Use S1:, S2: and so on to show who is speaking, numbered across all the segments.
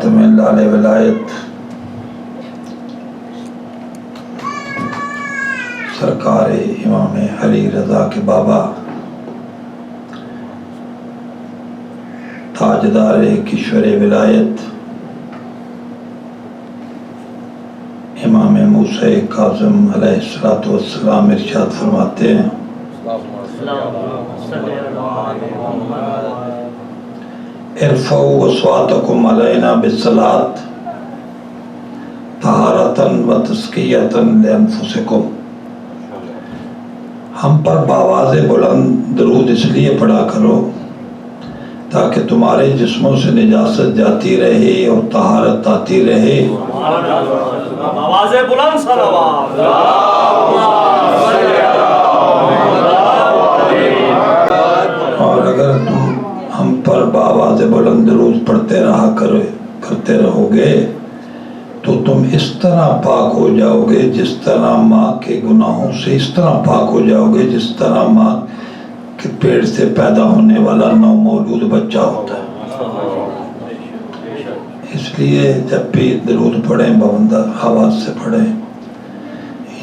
S1: خاتم لال ولایت سرکار امام علی رضا کے بابا تاجدار کشور ولایت امام موسیٰ کاظم علیہ السلام ارشاد فرماتے ہیں ارفعوا اصواتکم علینا بالصلاۃ طہارۃ و تزکیۃ لانفسکم، ہم پر بآواز بلند درود اس لیے پڑھا کرو تاکہ تمہارے جسموں سے نجاست جاتی رہے اور طہارت آتی رہے۔
S2: آواز بلند صلوات۔
S1: اور اگر تم ہم پر بآواز بلند درود پڑھتے کرتے رہو گے تو تم اس طرح پاک ہو جاؤ گے جس طرح ماں کے گناہوں سے اس طرح پاک ہو جاؤ گے جس طرح ماں کے پیٹ سے پیدا ہونے والا نومولود بچہ ہوتا ہے۔ اس لیے جب بھی درود پڑھیں بلند آواز سے پڑھیں،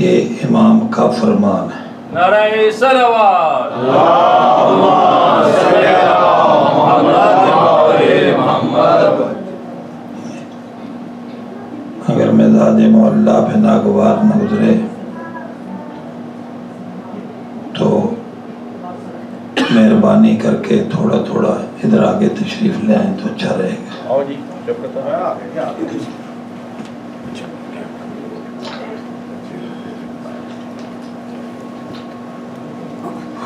S1: یہ امام کا فرمان ہے۔
S2: نعرہ صلوات۔ اللہم صلی علی محمد و آل محمد۔
S1: اگر مزاج معلیٰ پہ ناگوار نہ گزرے تو مہربانی کر کے تھوڑا تھوڑا ادھر آگے تشریف لے آئیں تو اچھا رہے گا۔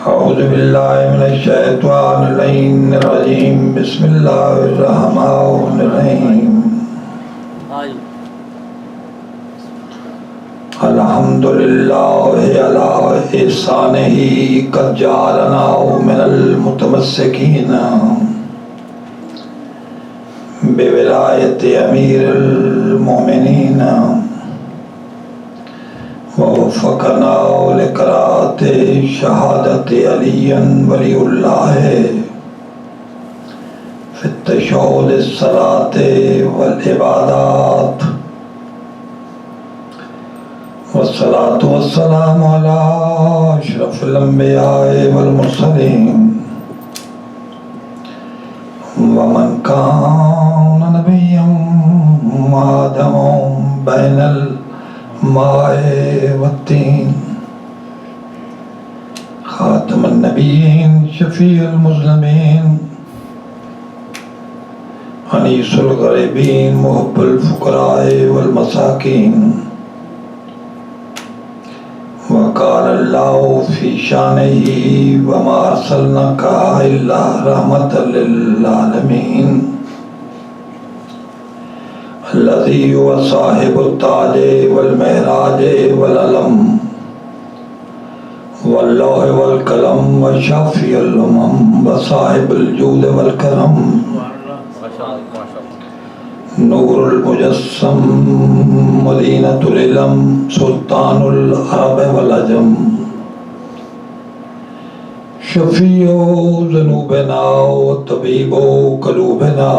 S1: اعوذ باللہ من الشیطان اللعین الرجیم، بسم اللہ الرحمن الرحیم۔ الحمدللہ علی احسانہ قد جعلنا من المتمسکین بولایت امیر المومنین ووفقنا لقراءۃ شہادت علی ولی اللہ فی التشہد الصلاۃ والعبادات، والصلاة والسلام على أشرف الأنبياء والمرسلين ومن كان نبيا وآدم بين الماء والطين، خاتم النبيين شفيع المذنبين أنيس الغريبين محب الفقراء والمساكين، وقال اللہ فی شانہ وما ارسلناک الا رحمۃ للعالمین، الذی هو صاحب التاج والمعراج والعلم واللوح والقلم وشافی الامم وصاحب الجود والکرم، نور المجسم مدینۃ العلم سلطان العرب والعجم، شفیع ذنوبنا وطبیب قلوبنا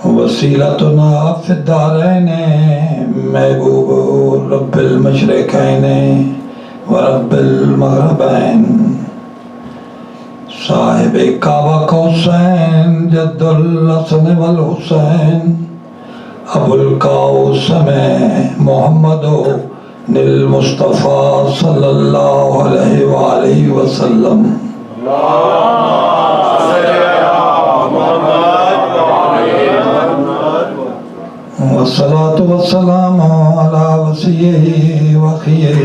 S1: وسیلتنا فی الدارین، محبوب رب المشرقین ورب المغربین، صاحب کعبہ قوسین جد الحسن والحسین، ابو القاسم محمد المصطفیٰ صلی اللہ علیہ وآلہ وسلم۔ والصلاة والسلام علی وصیہ وخیہ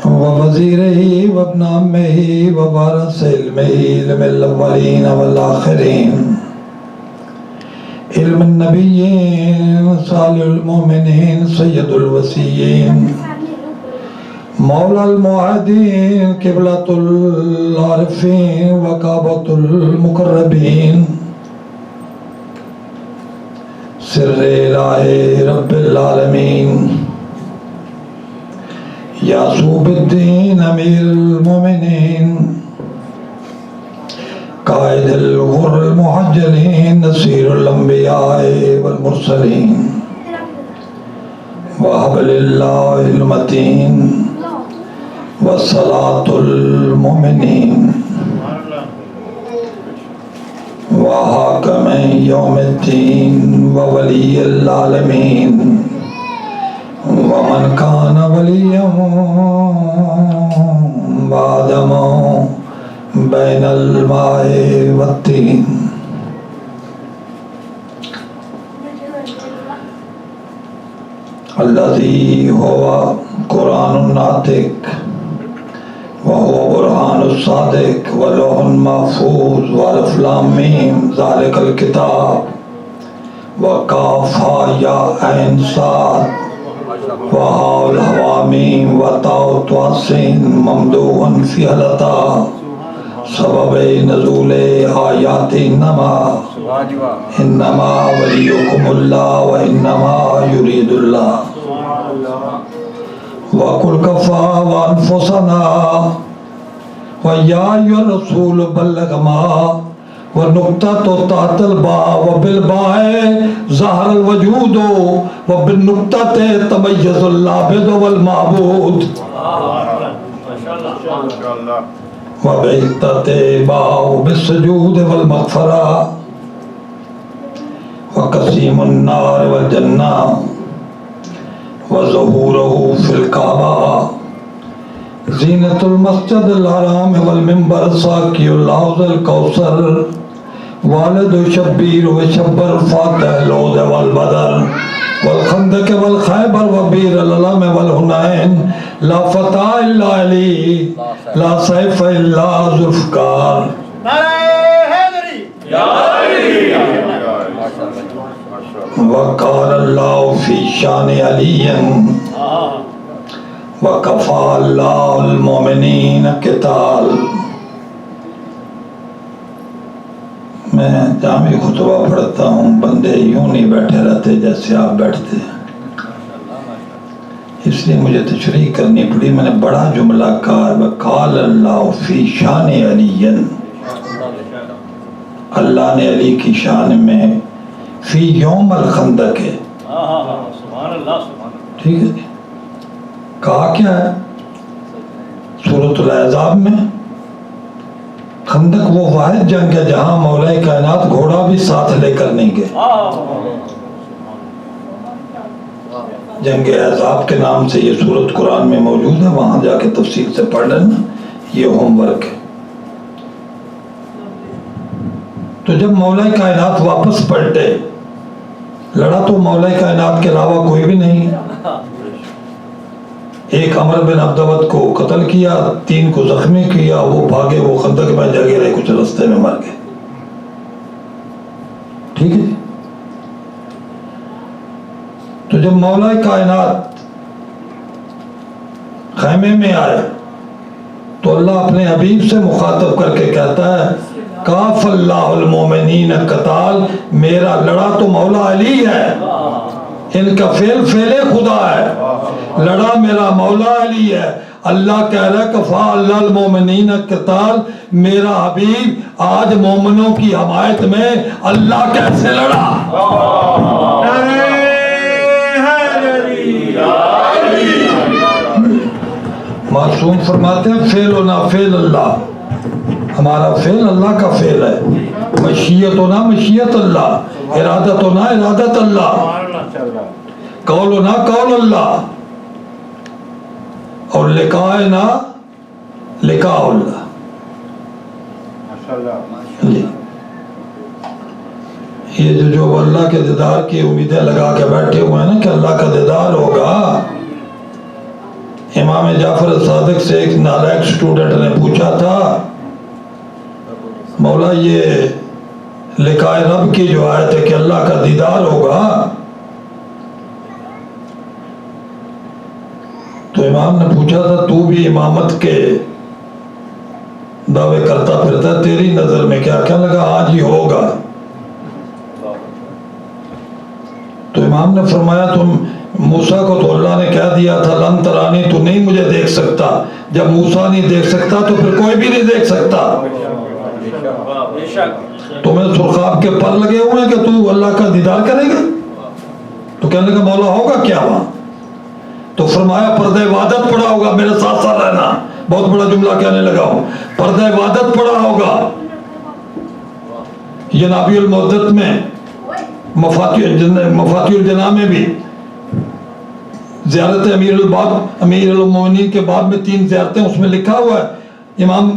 S1: ووزیرہ وابن عمہ ووارث علمہ علم الاولین والآخرین، علم النبیین صالح المومنین سید الوصیین، مولا الموعدین قبلۃ العارفین وکعبۃ المقربین، سر الہ رب العالمین، یعصوب الدین امیر المومنین، قائد الغر المحجلین نصیر الانبیاء والمرسلین وحبل اللہ المتین وصلاة المؤمنین وحاکم یوم الدین وولی العالمین ومن کان ولیا وآدم بین الماء والتین. الذی ہوا قرآن الناطق وهو برهان الصادق ولوح محفوظ والف لام میم ذالک الکتاب وقاف ہا یا عین صاد وہاء الحوامیم وتاء تواسین ممدوحا فی العطا سبب نزول آیات انما ولیکم اللہ وانما یرید اللہ وَقُلْ كَفَى وَأَنفُسَنَا وَيَا أَيُّهَا الرَّسُولُ بَلِّغْ مَا وَنُقْطَةُ تَحْتَ الْبَاءِ وَبِالْبَاءِ ظَهَرَ الْوُجُودُ وَبِالنُّقْطَةِ تَمَيَّزَ الْعَابِدُ وَالْمَعْبُودُ وَبِالتَّةِ بَاءُ بِالسُّجُودِ وَالْمَغْفِرَةِ وَقَسِيمُ النَّارِ وَالْجَنَّةِ وظہورہ فی الکعبہ زینت المسجد الحرام والمنبر ساقی الحوض الکوثر والد شبیر وشبر فاتح الحوض والبدر والخندق والخیبر وبیر العلم والحنین لا فتح الا علی لا سیف الا ذوالفقار. وقال اللہ فی شان علی وکفى اللہ المؤمنین قتال. میں جامع خطبہ پڑھتا ہوں، بندے یوں نہیں بیٹھے رہتے جیسے آپ بیٹھتے ہیں، اس لیے مجھے تشریح کرنی پڑی. میں نے بڑا جملہ کہا وقال اللہ فی شان علی، اللہ نے علی کی شان میں فی یوم الخندق ہے. ٹھیک ہے جی. کہا کیا ہے سورۃ الاحزاب میں؟ خندق وہ واحد جنگ ہے جہاں مولا کائنات گھوڑا بھی ساتھ لے کر نہیں گئے. جنگ احزاب کے نام سے یہ سورت قرآن میں موجود ہے، وہاں جا کے تفصیل سے پڑھ لینا، یہ ہوم ورک ہے. تو جب مولا کائنات واپس پلٹے، لڑا تو مولا کائنات کے علاوہ کوئی بھی نہیں. ایک عمر بن عبدود کو قتل کیا، 3 کو زخمی کیا، وہ بھاگے، وہ خندق میں جا گرے، کچھ رستے میں مر گئے. ٹھیک ہے. تو جب مولا کائنات خیمے میں آئے تو اللہ اپنے حبیب سے مخاطب کر کے کہتا ہے کاف اللہ المومنین قتال، میرا لڑا تو مولا علی ہے، ان کا فعل خدا ہے، لڑا میرا مولا علی ہے. اللہ کہہ رہا ہے کفا اللہ المومنین قتال، میرا حبیب آج مومنوں کی حمایت میں اللہ کیسے لڑا. معصوم فرماتے ہیں فعل و نافعل اللہ، ہمارا فعل اللہ کا فعل ہے، مشیت و نہ مشیت اللہ، ارادت و نہ ارادت اللہ، قول و نہ قول اللہ، اور لقاء نہ لقاء اللہ. یہ جو اللہ کے دیدار کی امیدیں لگا کے بیٹھے ہوئے ہیں نا کہ اللہ کا دیدار ہوگا. امام جعفر صادق سے ایک نالائق سٹوڈنٹ نے پوچھا تھا مولا یہ لقاء رب کی جو آیت ہے کہ اللہ کا دیدار ہوگا، تو امام نے پوچھا تھا تو بھی امامت کے دعوے کرتا پھرتا ہے، تیری نظر میں کیا؟ کہنے لگا آج ہی ہوگا. تو امام نے فرمایا تم موسیٰ کو تو اللہ نے کہہ دیا تھا لن ترانی، تو نہیں مجھے دیکھ سکتا. جب موسیٰ نہیں دیکھ سکتا تو پھر کوئی بھی نہیں دیکھ سکتا. تمہیں سرخاب کے پر لگے ہوئے ہیں کہ تو اللہ کا دیدار کرے گا؟ تو کہنے کا مولا ہوگا کیا وہاں؟ تو فرمایا پردہ عبادت پڑا ہوگا، میرے ساتھ ساتھ رہنا، بہت بڑا جملہ کہنے لگا ہوں، پردہ عبادت پڑا ہوگا۔ یہ نابی المعدت میں مفاتیح الجناح میں بھی زیارت امیر المومنین کے بعد میں 3 زیارتیں، اس میں لکھا ہوا ہے امام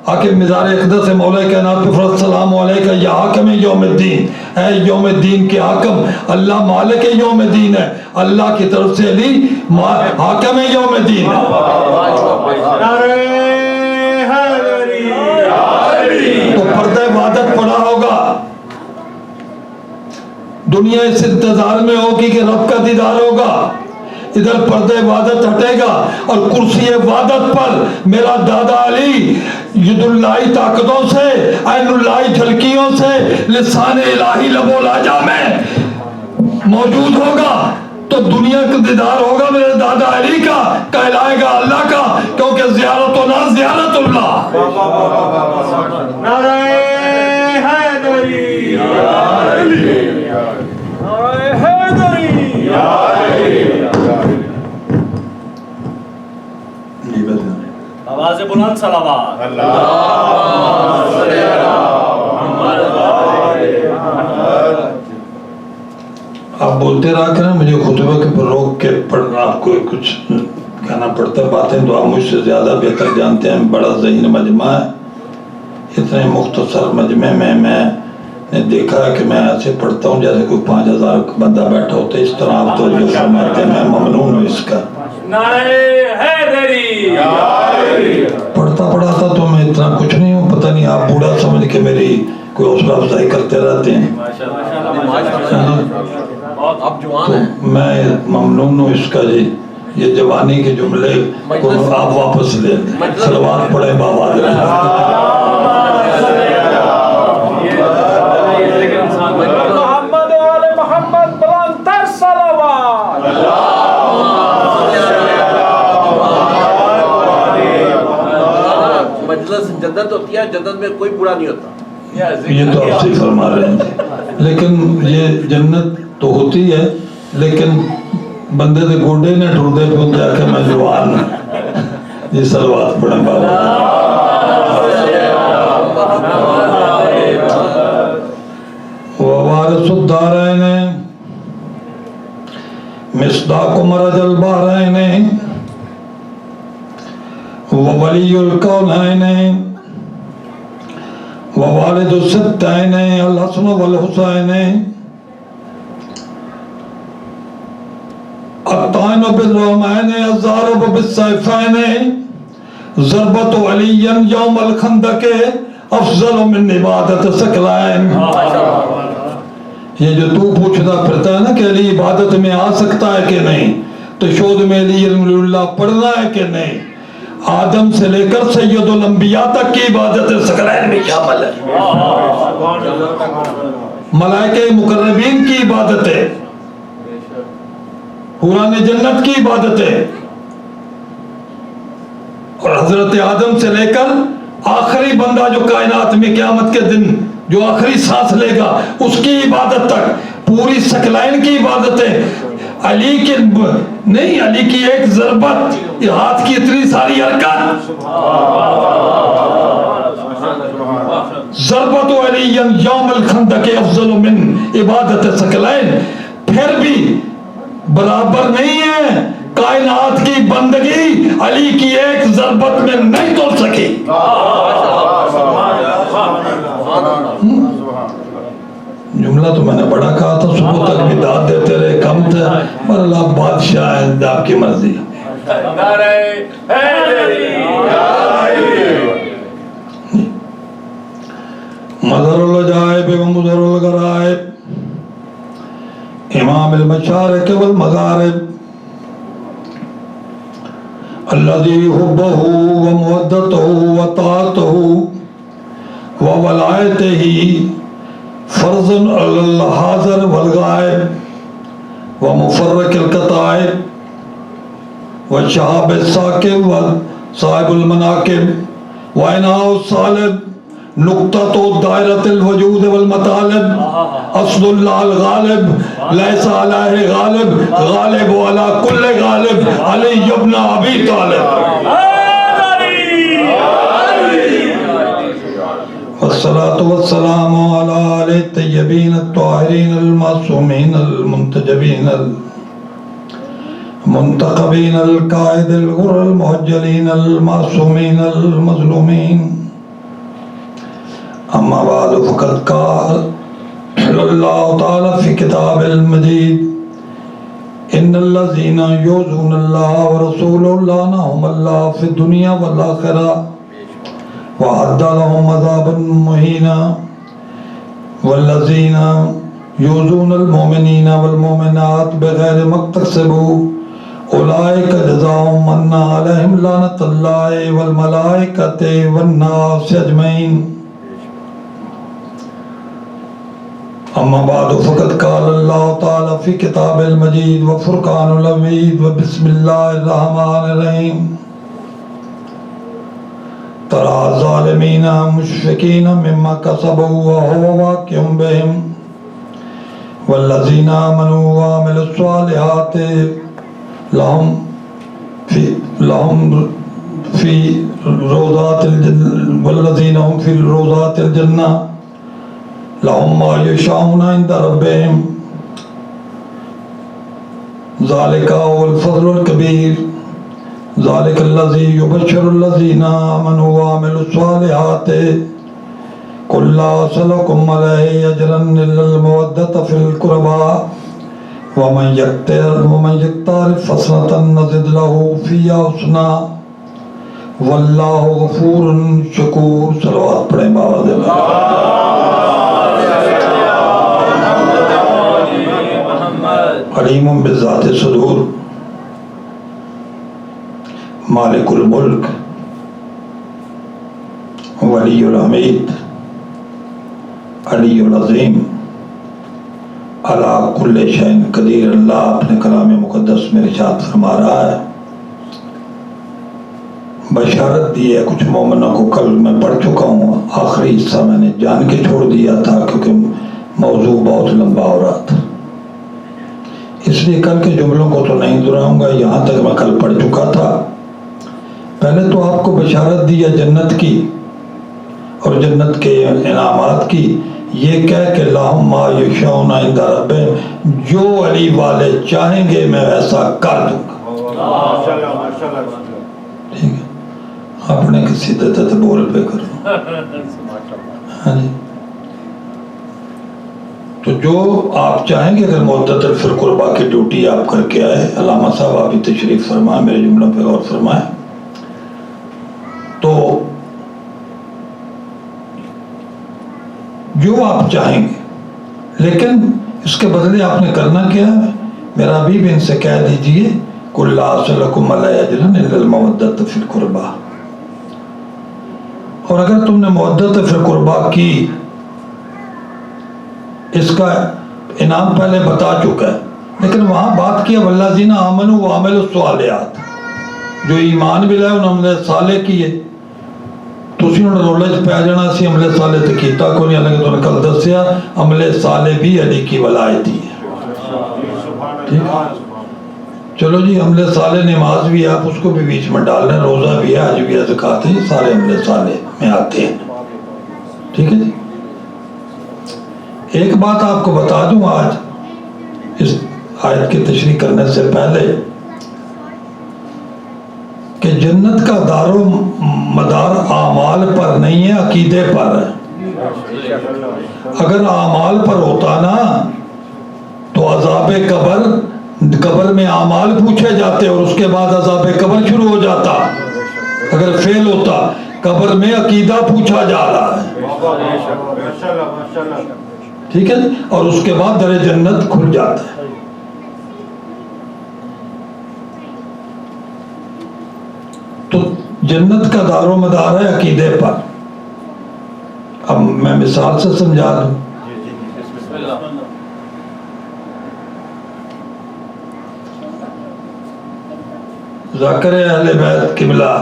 S1: حاکم مزار اقدس مولا کائنات پہ فرض السلام علیکہ یا حاکم یوم الدین، اے یوم الدین کے حاکم، اللہ مالک یوم الدین ہے، اللہ کی طرف سے علی حاکم یوم الدین ہے۔ تو پردہ عبادت پڑا ہوگا، دنیا اس انتظار میں ہوگی کہ رب کا دیدار ہوگا، ادھر پردہ عبادت ہٹے گا اور کرسی عبادت پر میرا دادا علی ید اللہ طاقتوں سے، عین اللہ جھلکیوں سے، لسان الہی لب و لہجہ میں موجود ہوگا، تو دنیا کا دیدار ہوگا میرے دادا علی کا، کہلائے گا اللہ کا، کیونکہ زیارت و نا زیارت اللہ۔
S2: نعرہ حیدری یا علی، نعرہ حیدری یا علی۔ آواز بلند صلوات۔
S1: آپ بولتے رہا کریں، مجھے خطبہ کے پر روک کے پڑھنا، آپ کو کچھ کہنا پڑتا ہے باتیں تو آپ مجھ سے زیادہ بہتر جانتے ہیں، بڑا ذہین مجمع ہے، اتنے مختصر مجمع میں نے دیکھا ہے کہ میں ایسے پڑھتا ہوں جیسے کوئی 5000 بندہ بیٹھا ہوتا ہے، اس طرح آپ تو جو فرماتے ہیں میں ممنون ہوں اس کا۔ پڑھتا پڑھاتا تو میں اتنا کچھ نہیں ہوں، پتہ نہیں آپ بوڑھا سمجھ کے میری کوئی حوصلہ افزائی کرتے رہتے ہیں، تو میں ممنون ہوں اس کا جی۔ یہ جوانی کے جملے کو آپ واپس لیں، صلوات پڑھیں بابا۔ محمد والے محمد بلند تر صلوات۔
S3: مجلس جنت ہوتی ہے، جنت میں کوئی برا نہیں ہوتا،
S1: یہ تو آپ سے فرما رہے ہیں، لیکن یہ جنت تو ہوتی ہے لیکن بندے دے گوڑے نے ٹھردے پہ جا کے میں جوان یہ صلوات پڑھیں بابا۔ ووارث الدارین مصداق مرج البحرین وولی الکونین ووالد الستین الحسن والحسین الطائن بالرحمین الضارب بالسیفین ضربت علی یوم الخندق افضل من عبادت ثقلین۔ یہ جو تو پوچھتا پھرتا ہے نا کہ علی عبادت میں آ سکتا ہے کہ نہیں، تو شود میں علی اللہ پڑھنا ہے کہ نہیں، آدم سے لے کر سید الانبیاء تک کی عبادت ثقلین میں شامل ہے، ملائکہ مقربین کی عبادت ہے، حوران جنت کی عبادت ہے، اور حضرت آدم سے لے کر آخری بندہ جو کائنات میں قیامت کے دن جو آخری سانس لے گا اس کی عبادت تک پوری ثقلین کی عبادت ہے۔ علی کی نہیں، علی کی ایک ضربت، یہ ہاتھ کی اتنی ساری حرکت، ضربت علی یوم الخندق افضل من عبادت ثقلین، پھر بھی برابر نہیں ہے، کائنات کی بندگی علی کی ایک ضربت میں نہیں توڑ سکی۔ جملہ تو میں نے بڑا کہا تھا، صبح تک بھی داد دیتے رہے، کم تھے، پر اللہ بادشاہ ہے، آپ کی مرضی۔ مظہر العجائب و مظہر الغرائب، امام المشارق والمغارب، الذي حبه ومودته وطاعته وولایته فرض على الحاضر والغائب ومفرق القطائب والشهاب الساكب وصاحب المناكب وعناء الصالب نقطۃ دائرۃ الوجود والمطالب اصل اللہ الغالب لیس علیہ غالب غالب علی کل غالب علی ابن ابی طالب والصلاة والسلام على آل الطيبين الطاهرين المعصومين المنتجبين المنتخبين القائد الغر المهجلين المعصومين المظلومين أما بعد فقد قال الله تعالى في كتاب المجيد إن الذين يؤذون الله ورسوله لعنهم الله في الدنيا والآخرة وأعد لهم عذابا مهينا والذين يؤذون المؤمنين والمؤمنات بغير ما اكتسبوا أولئك جزاؤهم أن عليهم لعنة الله والملائكة والناس أجمعين أما بعد فقد قال الله تعالى في كتاب المجيد وفرقان الحميد وبسم الله الرحمن الرحيم ترى الظالمين مشفقين مما كسبوا وهو واقع بهم والذين آمنوا وعملوا الصالحات لهم في روضات الجنة والذين هم في روضات الجنة لهم ما يشاءون عند ربهم ذلك هو الفضل الكبير ذلك الذي يبشر الذين آمنوا وعملوا الصالحات قل لا أسألكم عليه أجرا إلا المودة في القربى ومن يقترف حسنة نزد له فيها حسنا واللہ غفور شکور. صلوات پڑھیں بابا دے علیم بذات صدور مالک الملک ولی الحمید علی العظیم علی کل شیء قدیر. اللہ اپنے کلام مقدس میں ارشاد فرما رہا ہے، بشارت دی ہے کچھ مومنوں کو. کل میں پڑھ چکا ہوں، آخری حصہ میں نے جان کے چھوڑ دیا تھا کیونکہ موضوع بہت لمبا ہو رہا تھا، اس لیے کل کے جملوں کو تو نہیں دہراؤں گا، یہاں تک میں کل پڑھ چکا تھا. پہلے تو آپ کو بشارت دی ہے جنت کی اور جنت کے انعامات کی، یہ کہہ کہ لہم ما یشاؤن عند ربہم، جو علی والے چاہیں گے میں ویسا کر دوں گا. ٹھیک ہے، اپنے کسی دیتے تھے بول پہ کرو. ہاں جی، تو جو آپ چاہیں گے، اگر مدت فی القربہ کی ڈیوٹی آپ کر کے آئے، علامہ صاحب آپ بھی تشریف فرمائیں، میرے جملوں پہ غور فرمائیں، تو جو آپ چاہیں گے، لیکن اس کے بدلے آپ نے کرنا کیا ہے؟ میرا حبیب ان سے کہہ دیجئے قُلْ لَا أَسْأَلُكُمْ عَلَيْهِ أَجْرًا إِلَّا الْمَوَدَّةَ فِي الْقُرْبَى. اور اگر تم نے مودت فی القربہ کی، اس کا انعام پہلے بتا چکا ہے، لیکن وہاں بات کیا وَالَّذِينَ آمَنُوا وَعَمِلُوا الصَّالِحَاتِ، جو ایمان بھی لائے انہوں نے صالح کیے. تسی انہوں نے رولے چ پہ جانا سی عمل صالح تے کیتا کو نہیں، حالانکہ تو نے کل دسیا عمل صالح بھی علی کی ولایت ہی ہے. ٹھیک ہے، چلو جی، عمل صالح نماز بھی ہے، آپ اس کو بھی بیچ میں ڈال رہے ہیں، روزہ بھی ہے، حج بھی ہے، زکوٰۃ ہے، سارے عمل صالح میں آتے ہیں. ٹھیک ہے جی. ایک بات آپ کو بتا دوں آج اس آیت کی تشریح کرنے سے پہلے، کہ جنت کا دار و مدار اعمال پر نہیں ہے، عقیدے پر ہے. اگر اعمال پر ہوتا نا تو عذاب قبر میں اعمال پوچھے جاتے اور اس کے بعد عذاب قبر شروع ہو جاتا. اگر فیل ہوتا، قبر میں عقیدہ پوچھا جا رہا ہے. ٹھیک ہے، اور اس کے بعد در جنت کھل جاتا ہے. تو جنت کا دار و مدار ہے عقیدے پر. اب میں مثال سے سمجھا دوں. ذکر اہل بیت قبلہ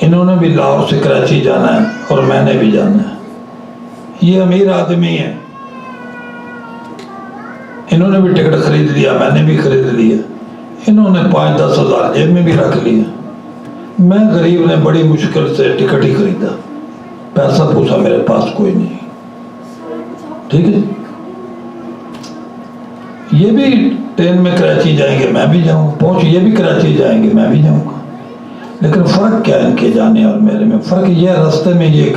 S1: انہوں نے بھی لاہور سے کراچی جانا ہے اور میں نے بھی جانا ہے. یہ امیر آدمی ہے, انہوں نے بھی ٹکٹ خرید لیا, میں نے بھی خرید لیا. انہوں نے 5-10 ہزار جیب میں بھی رکھ لیا. میں غریب نے بڑی مشکل سے ٹکٹ ہی خریدا, پیسہ پوسا میرے پاس کوئی نہیں. ٹھیک ہے, یہ بھی ٹرین میں کراچی جائیں گے, میں بھی جاؤں گا. یہ بھی کراچی جائیں گے, میں بھی جاؤں گا. لیکن فرق کیا ہے ان کے جانے اور میرے میں؟ فرق یہ ہے راستے میں یہ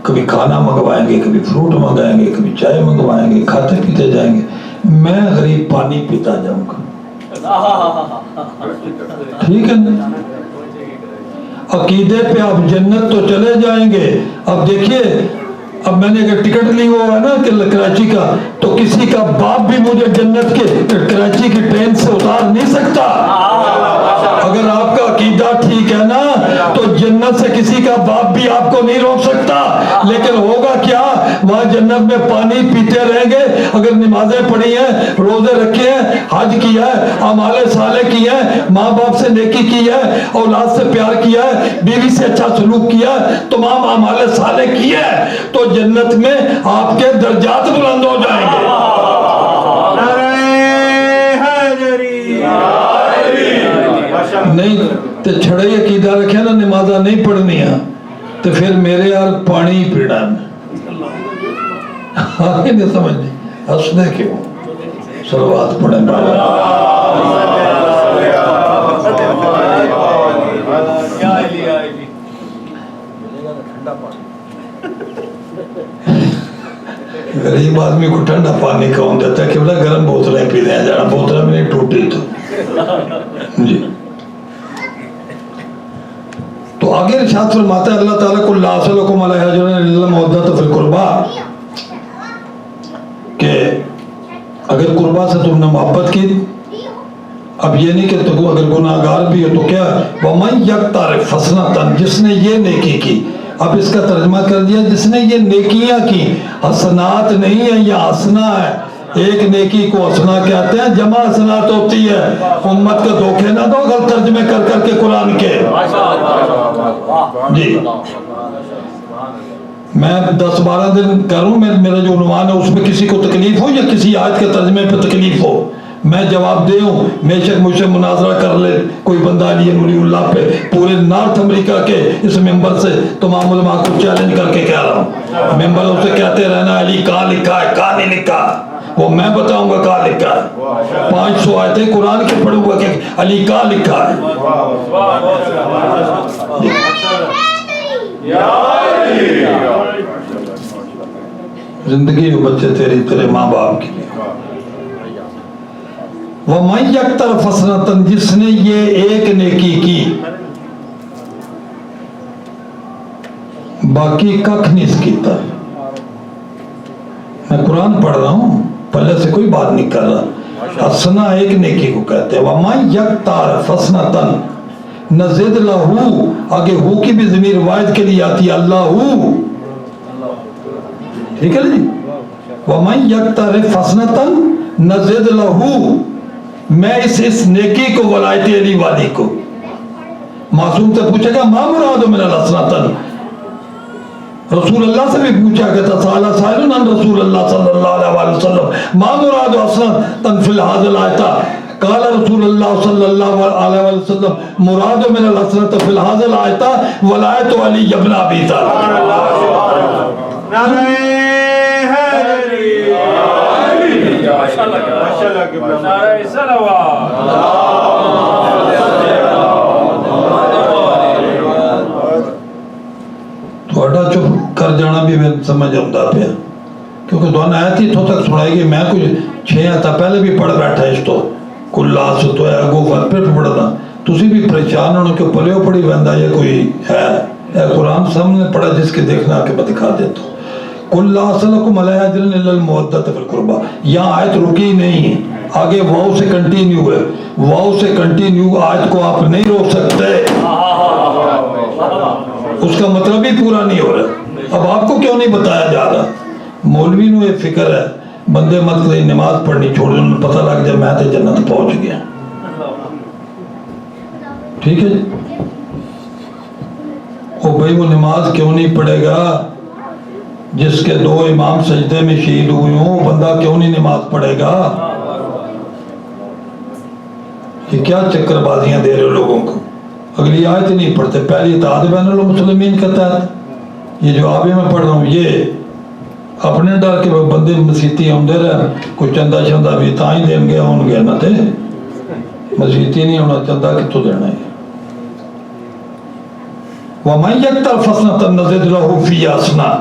S1: کبھی کھانا منگوائیں گے, کبھی فروٹ منگوائیں گے, کبھی چائے منگوائیں گے, کھاتے پیتے جائیں گے. میں غریب پانی پیتا جاؤں گا. ٹھیک ہے نا؟ عقیدے پہ آپ جنت تو چلے جائیں گے. اب دیکھیے, اب میں نے اگر ٹکٹ لی ہوا ہے نا کہ کراچی کا, تو کسی کا باپ بھی مجھے جنت کے کراچی کی ٹرین سے اتار نہیں سکتا. اگر آپ کا عقیدہ ٹھیک ہے نا تو جنت سے کسی کا باپ بھی آپ کو نہیں روک سکتا. لیکن ہوگا کیا, وہاں جنت میں پانی پیتے رہیں گے. اگر نمازیں پڑھی ہیں, روزے رکھے ہیں, حج کیا ہے, اعمال صالح کیے ہیں, ماں باپ سے نیکی کی ہے, اولاد سے پیار کیا ہے, بیوی سے اچھا سلوک کیا ہے, تمام اعمال صالح کیے ہیں, تو جنت میں آپ کے درجات بلند ہو جائیں گے. نہیں تو چھڑے عقیدہ رکھے نا, نمازہ نہیں پڑھنی ہے, تو پھر میرے یار پانی ہی پیڑا ہے. آگے نہیں سمجھنی, ہنسنے کیوں؟ صلوات پڑھیں غریب آدمی کو ٹھنڈا پانی کون دیتا ہے کہ بلا گرم بوتلیں پی دیں, جانا بوتلیں میں نہیں ٹوٹی تو. تو آگے ارشاد فرماتا ہے اللہ تعالیٰ کو لا اسألکم علیہ اجرا الا المودۃ فی القربیٰ, کہ اگر قربا سے تم نے محبت کی, اب یہ نہیں کہ تو اگر گناہ گار بھی ہو تو کیا, وَمَنْ يَقْتَرِفْ حَسَنَةً, جس نے یہ نیکی کی. اب اس کا ترجمہ کر دیا جس نے یہ نیکیاں کی. حسنات نہیں ہے, یہ حسنہ ہے. ایک نیکی کو حسنہ کہتے ہیں, جمع حسنات ہوتی ہے. امت کا دھوکے نہ دو غلط ترجمے کر کر کے قرآن کے. جی میں 10-12 دن کروں, میرا جو عنوان ہے اس میں کسی کو تکلیف ہو یا کسی آیت کے ترجمے پہ تکلیف ہو, میں جواب دے ہوں. بے شک مجھ سے مناظرہ کر لے کوئی بندہ علی ولی اللہ پہ, پورے نارتھ امریکہ کے اس ممبر سے تمام علماء کو چیلنج کر کے کہہ رہا ہوں. ممبروں سے کہتے رہنا علی کہاں لکھا ہے, کہاں نہیں لکھا, وہ میں بتاؤں گا کہاں لکھا ہے. 500 آیتیں قرآن کی پڑھوں گا کہ علی کہاں لکھا ہے. زندگی ہو بچے تیری, تیرے ماں باپ کی. وَمَنْ يَقْتَرِفْ حَسَنَةً, جس نے یہ ایک نیکی کی, باقی ککھ نہیں اس کیتا. میں قرآن پڑھ رہا ہوں, پہلے سے کوئی بات نہیں کر رہا. حسنہ ایک نیکی کو کہتے ہیں. وَمَنْ يَقْتَرِفْ حَسَنَةً نزد لہو, آگے ہو کی بھی ضمیر واحد کے لیے آتی ہے, اللہ. ٹھیک ہے جی. وَمَنْ يَقْتَرِفْ حَسَنَةً نزد لہو, میں اس نیکی کو ولایت علی والی کو. معصوم سے پوچھے گا ما مراد من الحسنۃ, رسول اللہ سے بھی پوچھا گیا تھا, سأل سائل عن رسول اللہ صلی اللہ علیہ وسلم ما مراد حسنۃ فی هذه الآیۃ, قال رسول اللہ صلی اللہ علیہ وسلم مراد من الحسنۃ فی هذه الآیۃ ولایت علی ابن ابی طالب. تھوڑا چپ کر جانا بھی میں سمجھ آتا پیا, کیونکہ دونوں آیت ہی تو تک سنائی گئی. میں کچھ 6 آتا پہلے بھی پڑھ بیٹھا اس تو کلا ستو ہے اگو فر پھر پڑھنا. تسی بھی پریشان ہونے کہ پلیو پڑھی بندہ یہ کوئی ہے. اے قرآن سامنے پڑھا جس کے دیکھنا کہ میں دکھا دیتا ہوں. قُلْ لَا أَسْأَلُكُمْ عَلَيْهِ أَجْرًا إِلَّا الْمَوَدَّةَ فِي الْقُرْبَىٰ, یہاں آیت رکی نہیں ہے, آگے واؤ سے کنٹینیو ہے. واؤ سے کنٹینیو آیت کو آپ نہیں روک سکتے, اس کا مطلب ہی پورا نہیں ہو رہا. اب آپ کو کیوں نہیں بتایا جا رہا؟ مولوی نو یہ فکر ہے بندے مت نماز پڑھنی چھوڑ دیں, پتہ لگ جائے میں تو جنت پہنچ گیا. ٹھیک ہے جی. بھائی وہ نماز کیوں نہیں پڑھے گا جس کے 2 امام سجدے میں شہید ہوئے ہوں؟ وہ بندہ کیوں نہیں نماز پڑھے گا؟ یہ کیا چکر بازیاں دے رہے لوگوں کو؟ اگلی آیت نہیں پڑھتے، پہلی اتحاد بین المسلمین کا تحت یہ جو آبی میں پڑھ رہا ہوں، یہ اپنے ڈر کے بندے مسیتی ہوندے رہے، کوئی چندہ شندہ بھی تاں ہی دیں گے ہوں گے نہ تے مسیتی نہیں ہونا چندہ کتوں دینا ہے۔ وَمَنْ يَقْتَلْ فَحْسَنَةً نَزِدْ لَهُ فِي حَسَنَةٍ،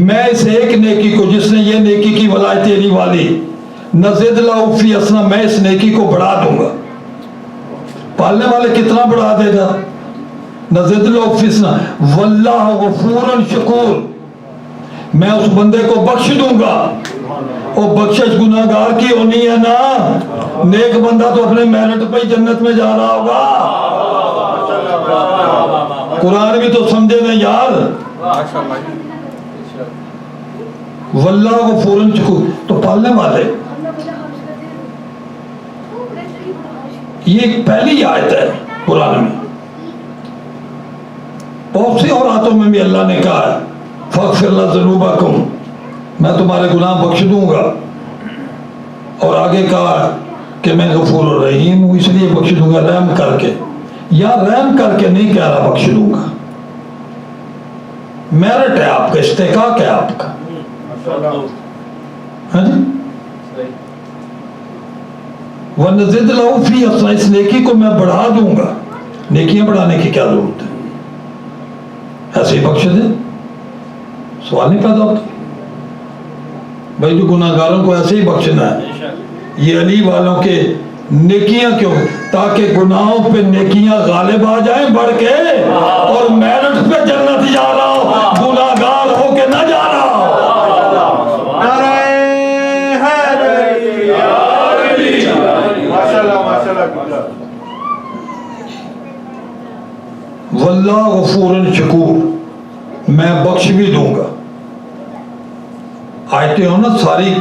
S1: میں اس ایک نیکی کو، جس نے یہ نیکی کی ولایت علی والی، نزد لہو فی حسنہ، میں اس نیکی کو بڑھا دوں گا۔ پالنے والے کتنا بڑھا دے گا؟ نزد لہو فی حسنہ واللہ غفور شکور، میں اس بندے کو بخش دوں گا۔ اور بخشش گناہگار کی ہونی ہے نا، نیک بندہ تو اپنے میرٹ پہ ہی جنت میں جا رہا ہوگا۔ قرآن بھی تو سمجھے نا یار۔ واللہ غفور شکور، تو پالنے والے، یہ ایک پہلی آیت ہے قرآن میں۔ بہت سی اور آیتوں میں بھی اللہ نے کہا ہے فَاغْفِرْ لَنَا ذُنُوبَكُمْ، میں تمہارے گناہ بخش دوں گا۔ اور آگے کہا کہ میں غفور الرحیم ہوں، اس لیے بخش دوں گا رحم کر کے۔ یا رحم کر کے نہیں کہہ رہا بخش دوں گا، میرٹ ہے آپ کا، استحقاق ہے آپ کا۔ وَنَزِدْ لَهُ فِي حَسَنَةٍ، اس نیکی کو میں بڑھا دوں گا۔ نیکیاں بڑھانے کی کیا ضرورت ہے؟ ایسے ہی بخش دے، سوال نہیں پیدا ہوتا۔ بھائی جو گناہگاروں کو ایسے ہی بخشنا ہے، یہ علی والوں کے نیکیاں کیوں؟ تاکہ گناہوں پہ نیکیاں غالب آ جائیں بڑھ کے، اور میرٹ پہ جنت جا رہا ہو، گناہگار ہو کے نہ جا رہا ہو۔ واللہ غفور شکور، میں بخش بھی دوں گا۔ آیتیں ہو نا ساری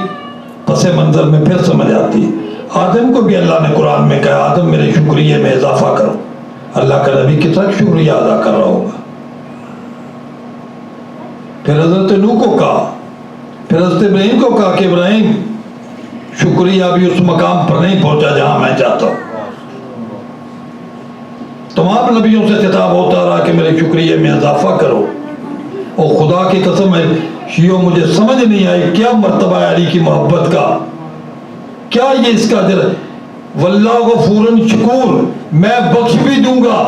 S1: پس منظر میں پھر سمجھ آتی ہے۔ آدم کو بھی اللہ نے قرآن میں کہا آدم میرے شکریہ میں اضافہ کرو۔ اللہ کا نبی کس وقت شکریہ ادا کر رہا ہوگا؟ پھر حضرت نوح کو کہا، پھر حضرت ابراہیم کو کہا کہ ابراہیم شکریہ بھی اس مقام پر نہیں پہنچا جہاں میں چاہتا ہوں۔ تمام نبیوں سے خطاب ہوتا رہا کہ میرے شکریہ میں اضافہ کرو۔ اور خدا کی قسم ہے شیعوں، مجھے سمجھ نہیں آئی کیا مرتبہ ہے علی کی محبت کا، کیا یہ اس کا دل؟ واللہ غفور شکور، میں بخش بھی دوں گا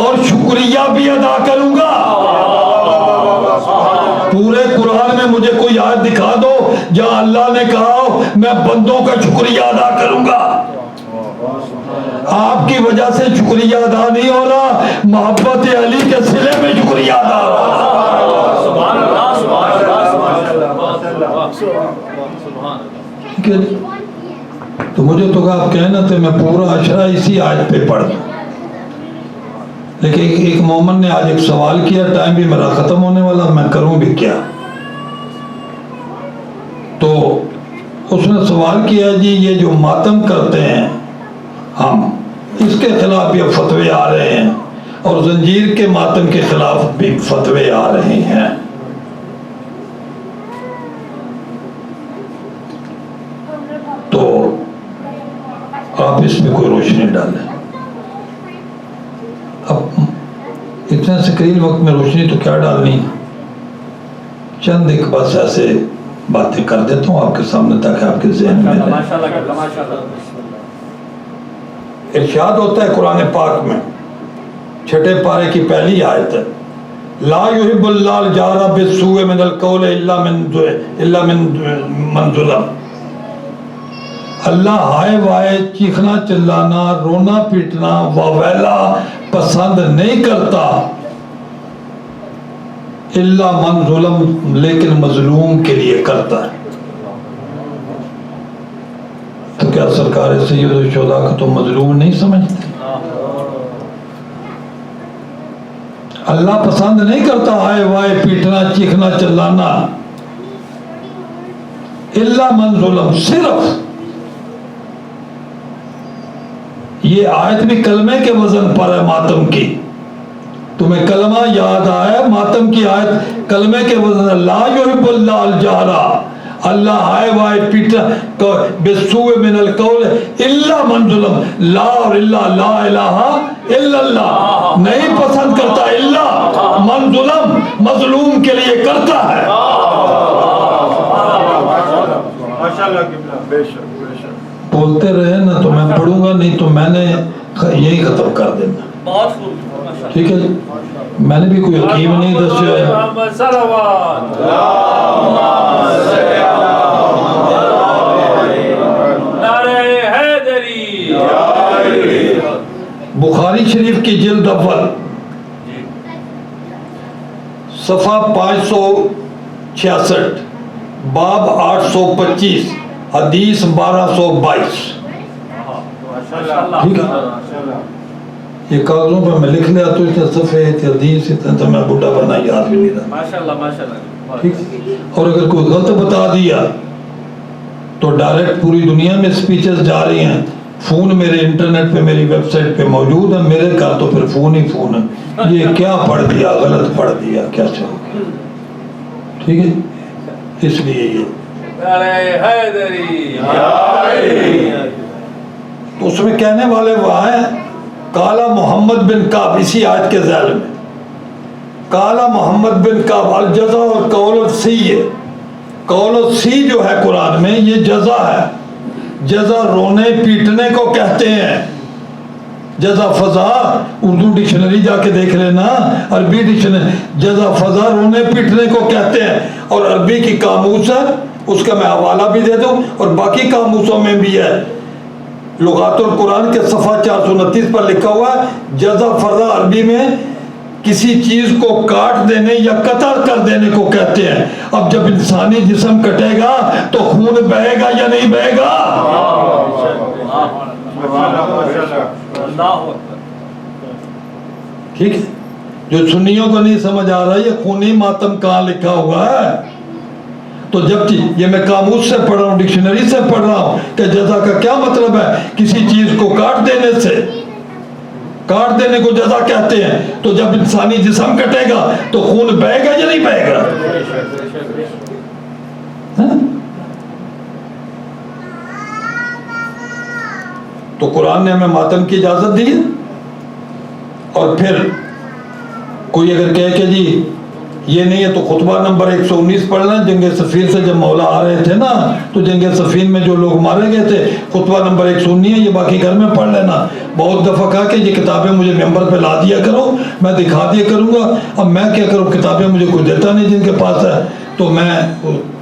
S1: اور شکریہ بھی ادا کروں گا۔ پورے قرآن میں مجھے کوئی آیت دکھا دو جہاں اللہ نے کہا ہو میں بندوں کا شکریہ ادا کروں گا۔ آپ کی وجہ سے شکریہ ادا نہیں ہو رہا، محبت علی کے صلے میں شکریہ ادا ہو رہا۔ تو مجھے تو آپ کہنا تھے میں پورا اشرا اسی آیت پہ پڑھ دوں، لیکن ایک مومن نے آج ایک سوال کیا، ٹائم بھی میرا ختم ہونے والا، میں کروں بھی کیا؟ تو اس نے سوال کیا جی یہ جو ماتم کرتے ہیں ہم، اس کے خلاف بھی فتوے آ رہے ہیں، اور زنجیر کے ماتم کے خلاف بھی فتوے آ رہے ہیں۔ تو آپ اس میں کوئی روشنی ڈالیں۔ اب اتنے سکرین وقت میں روشنی تو کیا ڈالنی، چند ایک بس ایسے باتیں کر دیتا ہوں آپ کے سامنے تاکہ آپ کے ذہن میں رہے۔ ارشاد ہوتا ہے قرآن پاک میں 6 پارے کی پہلی آیت ہے، لا یحب اللہ الجار بالسوء من القول الا من ظلم۔ اللہ ہائے وائے، چیخنا چلانا، رونا پیٹنا، واویلا پسند نہیں کرتا، الا من ظلم، لیکن مظلوم کے لیے کرتا ہے۔ تو کیا سرکار سید الشہداء کو تو مظلوم نہیں سمجھتے؟ اللہ پسند نہیں کرتا ہائے وائے پیٹنا چیخنا چلانا، الا من ظلم، صرف یہ آیت بھی کلمے کے وزن پر ہے ماتم کی، تمہیں کلمہ یاد آیا ماتم کی آیت کلمے کے وزن لا یحب اللہ الجہرا اللہ ہائے وائے پیٹا بسوء من القول الا من ظلم لا اور اللہ لا الہ الا اللہ نہیں پسند کرتا الا من ظلم مظلوم کے لیے کرتا ہے بولتے رہے نا تو میں پڑھوں گا نہیں تو میں نے یہی ختم کر دینا
S2: بہت خوب
S1: ٹھیک ہے میں نے بھی کوئی حکیم نہیں دسیا ہے بخاری شریف کی جلد اول صفحہ 566 باب 825 حدیث 1222 ٹھیک ہے یہ کاغذوں پہ میں لکھ لیا تو اتنے صفحے اتنے حدیث اتنے تو میں بڑھا بنا یاد بھی نہیں رہا
S2: ماشاءاللہ
S1: ٹھیک اور اگر کوئی غلط بتا دیا تو ڈائریکٹ پوری دنیا میں سپیچز جا رہی ہیں فون میرے انٹرنیٹ پہ میری ویب سائٹ پہ موجود ہے میرے کا تو پھر فون ہی فون ہے یہ کیا پڑھ دیا غلط پڑھ دیا کیسے ہو گیا ٹھیک ہے اس لیے یہ تو اس میں کہنے والے وہ ہیں کالا محمد بن کعب اسی آیت کے ذیل میں کالا محمد بن کعب الجزا اور قول السی ہے قول السی جو ہے قرآن میں یہ جزا ہے جزا رونے پیٹنے کو کہتے ہیں جزا فضا اردو ڈکشنری جا کے دیکھ لینا عربی ڈکشنری جزا فضا رونے پیٹنے کو کہتے ہیں اور عربی کی قاموس ہے اس کا میں حوالہ بھی دے دوں اور باقی قاموسوں میں بھی ہے لغات القرآن کے صفحہ 429 پر لکھا ہوا ہے جزا فضا عربی میں کسی چیز کو کاٹ دینے یا قطع کر دینے کو کہتے ہیں اب جب انسانی جسم کٹے گا تو خون بہے گا یا نہیں بہے گا ٹھیک ہے جو سنیوں کو نہیں سمجھ آ رہا یہ خونی ماتم کہاں لکھا ہوا ہے تو جب یہ میں قاموس سے پڑھ رہا ہوں ڈکشنری سے پڑھ رہا ہوں کہ جزا کا کیا مطلب ہے کسی چیز کو کاٹ دینے سے کاٹ دینے کو جزا کہتے ہیں تو جب انسانی جسم کٹے گا تو خون بہے گا یا نہیں بہے گا تو قرآن نے ہمیں ماتم کی اجازت دی ہے اور پھر کوئی اگر کہے کہ جی یہ نہیں ہے تو خطبہ نمبر 119 پڑھنا جنگ صفین سے جب مولا آ رہے تھے نا تو جنگ صفین میں جو لوگ مارے گئے تھے خطبہ نمبر 119 ہے یہ باقی گھر میں پڑھ لینا بہت دفعہ کہا کہ یہ کتابیں مجھے ممبر پہ لا دیا کرو میں دکھا دیا کروں گا اب میں کیا کروں کتابیں مجھے کوئی دیتا نہیں جن کے پاس ہے تو میں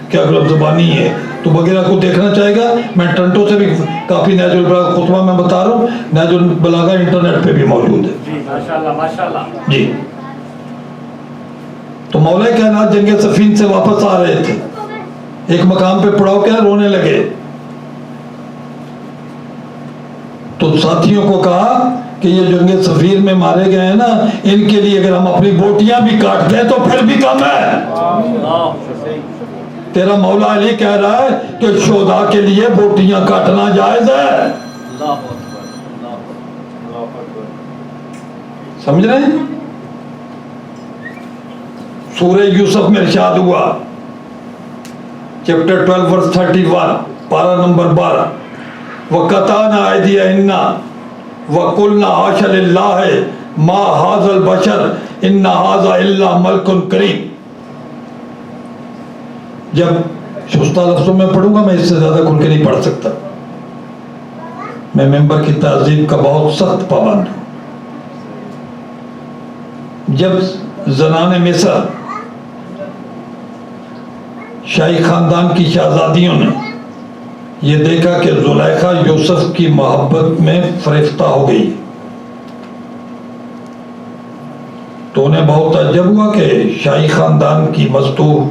S1: کیا کروں زبانی ہے تو وغیرہ کو دیکھنا چاہے گا میں ٹنٹو سے بھی کافی نہج البلاغہ خطبہ میں بتا رہا ہوں نہج البلاغہ انٹرنیٹ پہ بھی موجود ہے
S2: ماشاءاللہ
S1: جی تو مولا کائنات جنگ صفین سے واپس آ رہے تھے ایک مقام پہ پڑاؤ کیا رونے لگے تو ساتھیوں کو کہا کہ یہ جنگ صفین میں مارے گئے ہیں نا ان کے لیے اگر ہم اپنی بوٹیاں بھی کاٹ دیں تو پھر بھی کم ہے تیرا مولا علی کہہ رہا ہے کہ شہداء کے لیے بوٹیاں کاٹنا جائز ہے سمجھ رہے ہیں سورہ یوسف میں ارشاد ہوا چیپٹر 12 ورس 31 پارہ نمبر 12 وَقَطَعْنَا أَيْدِيَهُنَّ وَقُلْنَا حَاشَ لِلَّهِ مَا هَٰذَا الْبَشَرُ إِنَّ هَٰذَا إِلَّا مَلْكٌ كَرِيمٌ جب شستہ لفظوں میں پڑھوں گا میں اس سے زیادہ کھل کے نہیں پڑھ سکتا میں ممبر کی تعظیم کا بہت سخت پابند ہوں جب زنان مصر شاہی خاندان کی شہزادیوں نے یہ دیکھا کہ زلیخا یوسف کی محبت میں فریفتہ ہو گئی تو انہیں بہت تعجب ہوا کہ شاہی خاندان کی مستور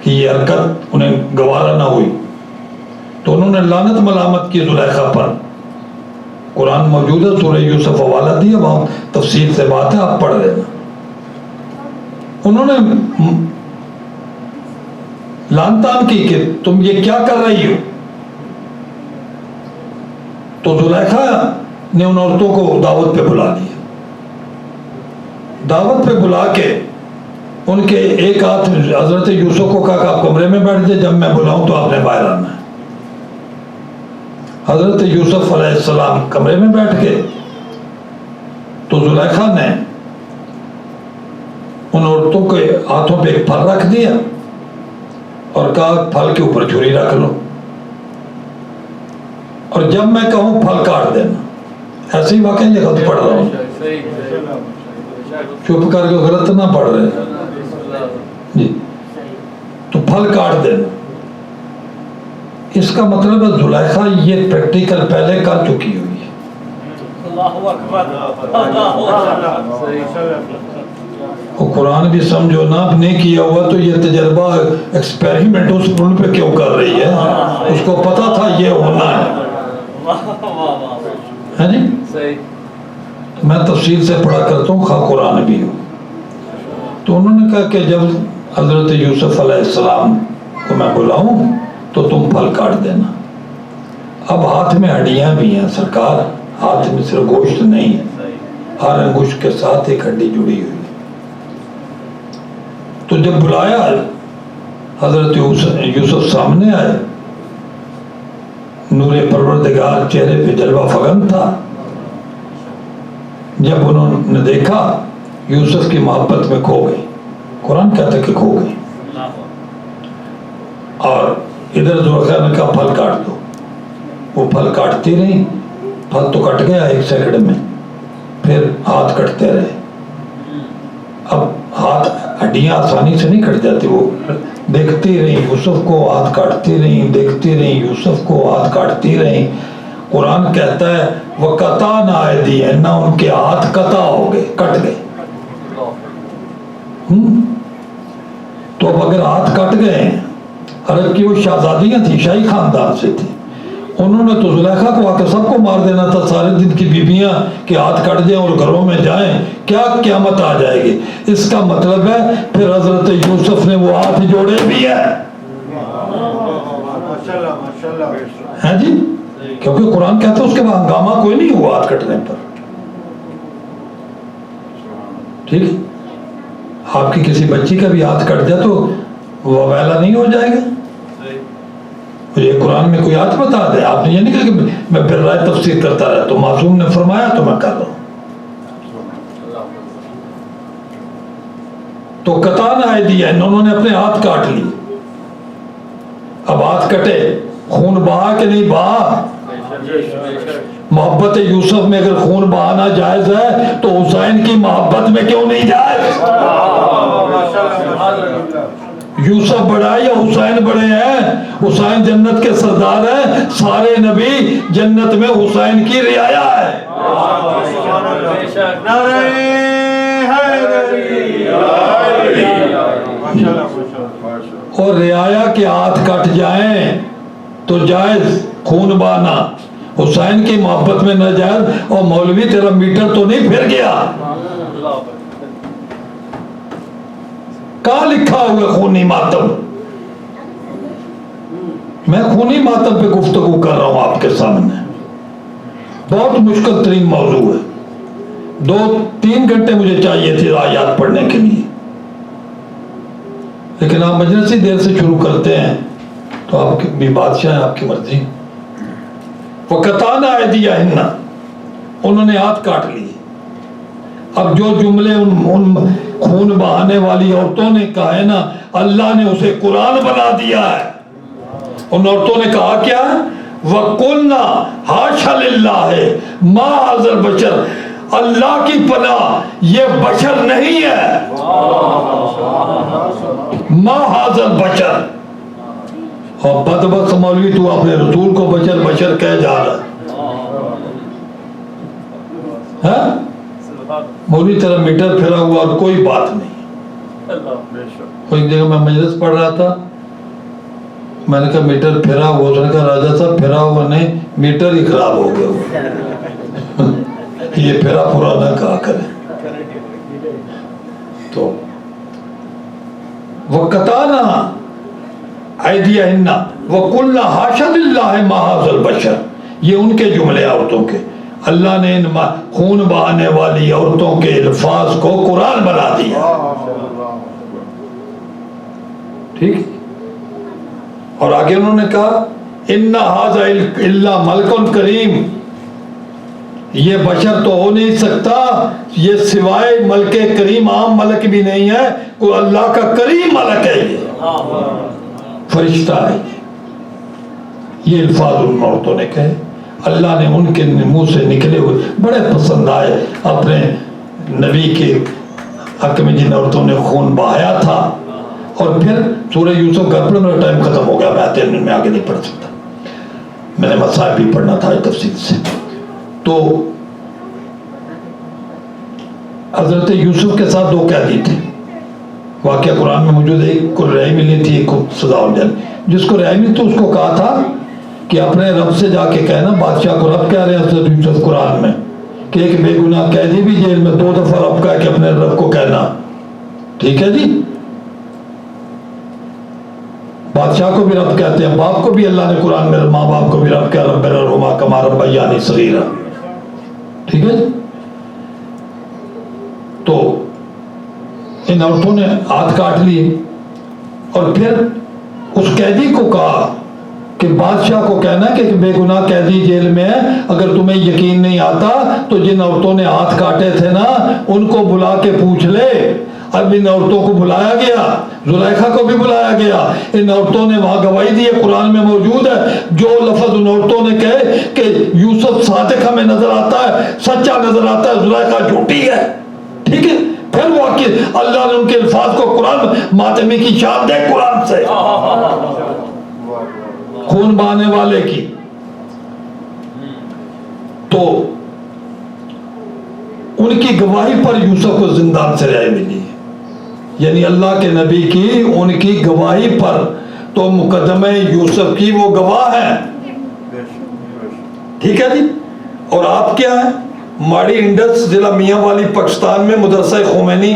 S1: کی یہ حرکت انہیں گوارا نہ ہوئی تو انہوں نے لعنت ملامت کی زلیخا پر قرآن موجود ہے سورہ یوسف حوالہ دیا وہاں تفصیل سے بات ہے آپ پڑھ لینا انہوں نے لعن طعن کی کہ تم یہ کیا کر رہی ہو تو زلیخا نے ان عورتوں کو دعوت پہ بلا لیا دعوت پہ بلا کے ان کے ایک ہاتھ حضرت یوسف کو کہا کہ آپ کمرے میں بیٹھ جائے، جب میں بلاؤں تو آپ نے باہر آنا ہے۔ حضرت یوسف علیہ السلام کمرے میں بیٹھ گئے تو زلیخا نے ان عورتوں کے ہاتھوں پہ ایک پھل رکھ دیا اور کہا پھل کے اوپر چھری رکھ لو، اور جب میں کہوں پھل کاٹ دینا۔ ایسے ہی واقعی یہ غلط پڑھ رہا ہوں، چپ کر کے غلط نہ پڑھ رہے جی، تو پھل کاٹ دینا۔ اس کا مطلب ہے زلیخا یہ پریکٹیکل پہلے کر چکی ہوئی ہے۔
S2: اللہ اکبر، اللہ اکبر۔
S1: وہ قرآن بھی سمجھو نا، اب نہیں کیا ہوا تو یہ تجربہ ایکسپیریمنٹ اس ان پہ کیوں کر رہی ہے؟ اس کو پتا تھا یہ ہونا ہے، ہے جی؟ میں تفصیل سے پڑھا کرتا ہوں، خواہ قرآن بھی ہو۔ تو انہوں نے کہا کہ جب حضرت یوسف علیہ السلام کو میں بلاؤں تو تم پھل کاٹ دینا۔ اب ہاتھ میں ہڈیاں بھی ہیں سرکار، ہاتھ میں صرف گوشت نہیں ہے، ہر انگشت کے ساتھ ایک ہڈی جڑی ہوئی ہے۔ تو جب بلایا حضرت یوسف سامنے آئے، نور پروردگار چہرے پہ جلوہ فگن تھا۔ جب انہوں نے دیکھا یوسف کی محبت میں کھو گئی، قرآن کہتا ہے کہ کھو گئی، اور ادھر زلیخا نے کہا پھل کاٹ دو۔ وہ پھل کاٹتی رہی، پھل تو کٹ گیا 1 سیکنڈ میں، پھر ہاتھ کٹتے رہے۔ اب ہاتھ ہڈیاں آسانی سے نہیں کٹ جاتی، وہ دیکھتی رہی یوسف کو، ہاتھ کاٹتی رہی، دیکھتی رہی یوسف کو، ہاتھ کاٹتی رہی۔ قرآن کہتا ہے وَقَطَعْنَا أَيْدِيَهُنَّ، ان کے ہاتھ قطع ہو گئے، کٹ گئے۔ تو اب اگر ہاتھ کٹ گئے، عرب کی وہ شہزادیاں تھیں، شاہی خاندان سے تھی، انہوں نے تو زلیخا کو آ کے سب کو مار دینا تھا، سارے دن کی بیویاں کے ہاتھ کٹ جائیں اور گھروں میں جائیں، کیا قیامت آ جائے گی۔ اس کا مطلب ہے پھر حضرت یوسف نے وہ ہاتھ جوڑے بھی ہیں جی، کیونکہ قرآن کہتا ہے اس کے بعد ہنگامہ کوئی نہیں ہوا ہاتھ کٹنے پر۔ ٹھیک ہے، آپ کی کسی بچی کا بھی ہاتھ کٹ جائے تو وبیلہ نہیں ہو جائے گا؟ مجھے قرآن میں کوئی آیت بتا دے، آپ نے یہ نہیں کہا کہ میں پھر رائے تفسیر کرتا رہا، تو معصوم نے فرمایا تو میں کر رہا ہوں۔ تو قطعنا ایدیہن، انہوں نے اپنے ہاتھ کاٹ لی۔ اب ہاتھ کٹے، خون بہا کہ نہیں بہا؟ محبت یوسف میں اگر خون بہانا جائز ہے تو حسین کی محبت میں کیوں نہیں جائز؟ یوسف بڑا ہے یا حسین بڑے ہیں؟ حسین جنت کے سردار ہیں، سارے نبی جنت میں حسین کی رعایا ہے۔ اور رعایا کے ہاتھ کٹ جائیں تو جائز خون بہانا، حسین کی محبت میں نہ جائز۔ اور مولوی تیرا میٹر تو نہیں پھر گیا؟ کہاں لکھا ہوا خونی ماتم؟ میں خونی ماتم پہ گفتگو کر رہا ہوں آپ کے سامنے، بہت مشکل ترین موضوع ہے۔ 2-3 گھنٹے مجھے چاہیے تھے آیات پڑھنے کے لیے، لیکن آپ مجلسی دیر سے شروع کرتے ہیں تو آپ کی بھی بادشاہ ہیں، آپ کی مرضی۔ وَقَطَعْنَا أَيْدِيَهُنَّ، انہوں نے ہاتھ کاٹ لیے۔ اب جو جملے ان خون بہانے والی عورتوں نے کہا ہے نا، اللہ نے اسے قرآن بنا دیا ہے۔ ان عورتوں نے کہا کیا؟ وَقُلْنَا حَاشَ لِلَّهِ مَا هَذَا الْبَشَرُ، اللہ کی پناہ یہ بشر نہیں ہے۔ مَا هَذَا الْبَشَرُ، اور بدبخت مولوی تو اپنے رسول کو بشر بشر کہہ جا رہا ہے۔ مولوی تیرا میٹر پھرا ہوا اور کوئی بات نہیں۔ ایک جگہ میں مجلس پڑھ رہا تھا، میں نے کہا میٹر پھرا ہوا، اس نے کہا راجہ صاحب پھرا ہوا نہیں، میٹر ہی خراب ہو گیا۔ یہ پھرا پورا نہ کہا کرے۔ تو وَقَطَعْنَا أَيْدِيَهُنَّ وَقُلْنَا حَاشَ لِلَّهِ مَا هَذَا الْبَشَرُ، یہ ان کے جملے عورتوں کے۔ اللہ نے ان خون بہانے والی عورتوں کے الفاظ کو قرآن بنا دیا. ٹھیک. اور آگے انہوں نے کہا ان ھذا الا ملک کریم، یہ بشر تو ہو نہیں سکتا، یہ سوائے ملک کریم، عام ملک بھی نہیں ہے، وہ اللہ کا کریم ملک ہے، یہ فرشتہ ہے. یہ الفاظ ان عورتوں نے کہے. اللہ نے ان کے منہ سے نکلے ہوئے بڑے پسند آئے اپنے نبی کے حق میں جن عورتوں نے خون بہایا تھا. اور پھر سورہ یوسف کا پڑھنا، میرا ٹائم ختم ہو گیا، میں 3 دن میں آگے نہیں پڑھ سکتا، میں نے مسائل بھی پڑھنا تھا تفصیل سے. تو حضرت یوسف کے ساتھ 2 قیدی تھے. واقعہ قرآن میں موجود ہے. ایک کو رہائی ملی تھی، ایک کو سزا ہو جائے. جس کو رہائی ملی تو اس کو کہا تھا کہ اپنے رب سے جا کے کہنا، بادشاہ کو رب کہہ رہے ہیں حضرت یوسف قرآن میں کہ ایک بے گناہ قیدی بھی جیل میں 2 دفعہ رب کہہ کے اپنے رب کو کہنا. ٹھیک ہے جی. بادشاہ کو بھی رب کہتے ہیں، باپ کو بھی اللہ نے قرآن میں، ماں باپ کو بھی رب کہہ رب ارحمہما کما ربیانی صغیرا. ٹھیک ہے. تو ان عورتوں نے ہاتھ کاٹ لیے اور پھر اس قیدی کو کہا کہ بادشاہ کو کہنا کہ بے گناہ قیدی جیل میں ہے، اگر تمہیں یقین نہیں آتا تو جن عورتوں نے ہاتھ کاٹے تھے نا ان کو بلا کے پوچھ لے. اب ان عورتوں کو بلایا گیا، زلیخا کو بھی بلایا گیا. ان عورتوں نے وہاں گواہی دی ہے، قرآن میں موجود ہے. جو لفظ ان عورتوں نے کہے کہ یوسف صادق ہمیں نظر آتا ہے، سچا نظر آتا ہے، زلیخا جھوٹی ہے. ٹھیک ہے. پھر وہ اللہ نے ان کے الفاظ کو قرآن، ماتمی کی شان دے قرآن سے، خون بہانے والے کی. تو ان کی گواہی پر یوسف کو زندان سے رہائی ملی. یعنی اللہ کے نبی کی ان کی گواہی پر، تو مقدمہ یوسف کی وہ گواہ ہیں. ٹھیک ہے جی. اور آپ کیا ہیں؟ ماڑی انڈس ضلع میاں والی پاکستان میں مدرسہ خمینی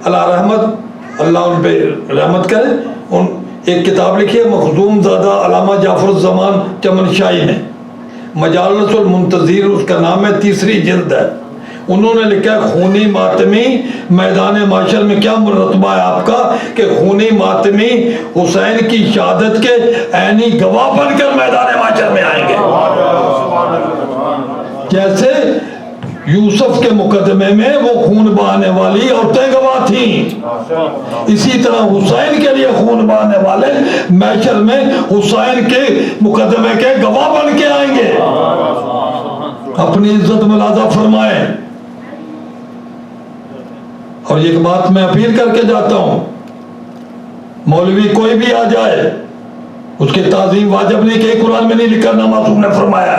S1: علیہ رحمت، اللہ ان پہ رحمت کرے، ان ایک کتاب لکھی ہے مخزوم زادہ علامہ جعفر الزمان چمن شاہی نے، مجالس المنتظر اس کا نام ہے، 3 جلد ہے. انہوں نے لکھا ہے خونی ماتمی میدان معاشر میں کیا مرتبہ ہے آپ کا کہ خونی ماتمی حسین کی شہادت کے عینی گواہ بن کر میدان معاشر میں آئیں گے. جیسے یوسف کے مقدمے میں وہ خون بہانے والی عورتیں گواہ تھیں، اسی طرح حسین کے لیے خون بہانے والے محشر میں حسین کے مقدمے کے گواہ بن کے آئیں گے. اپنی عزت ملازہ فرمائیں. اور ایک بات میں اپیل کر کے جاتا ہوں، مولوی کوئی بھی آ جائے اس کی تعظیم واجب نہیں کہ قرآن میں نہیں لکھا، نہ معصوم نے فرمایا.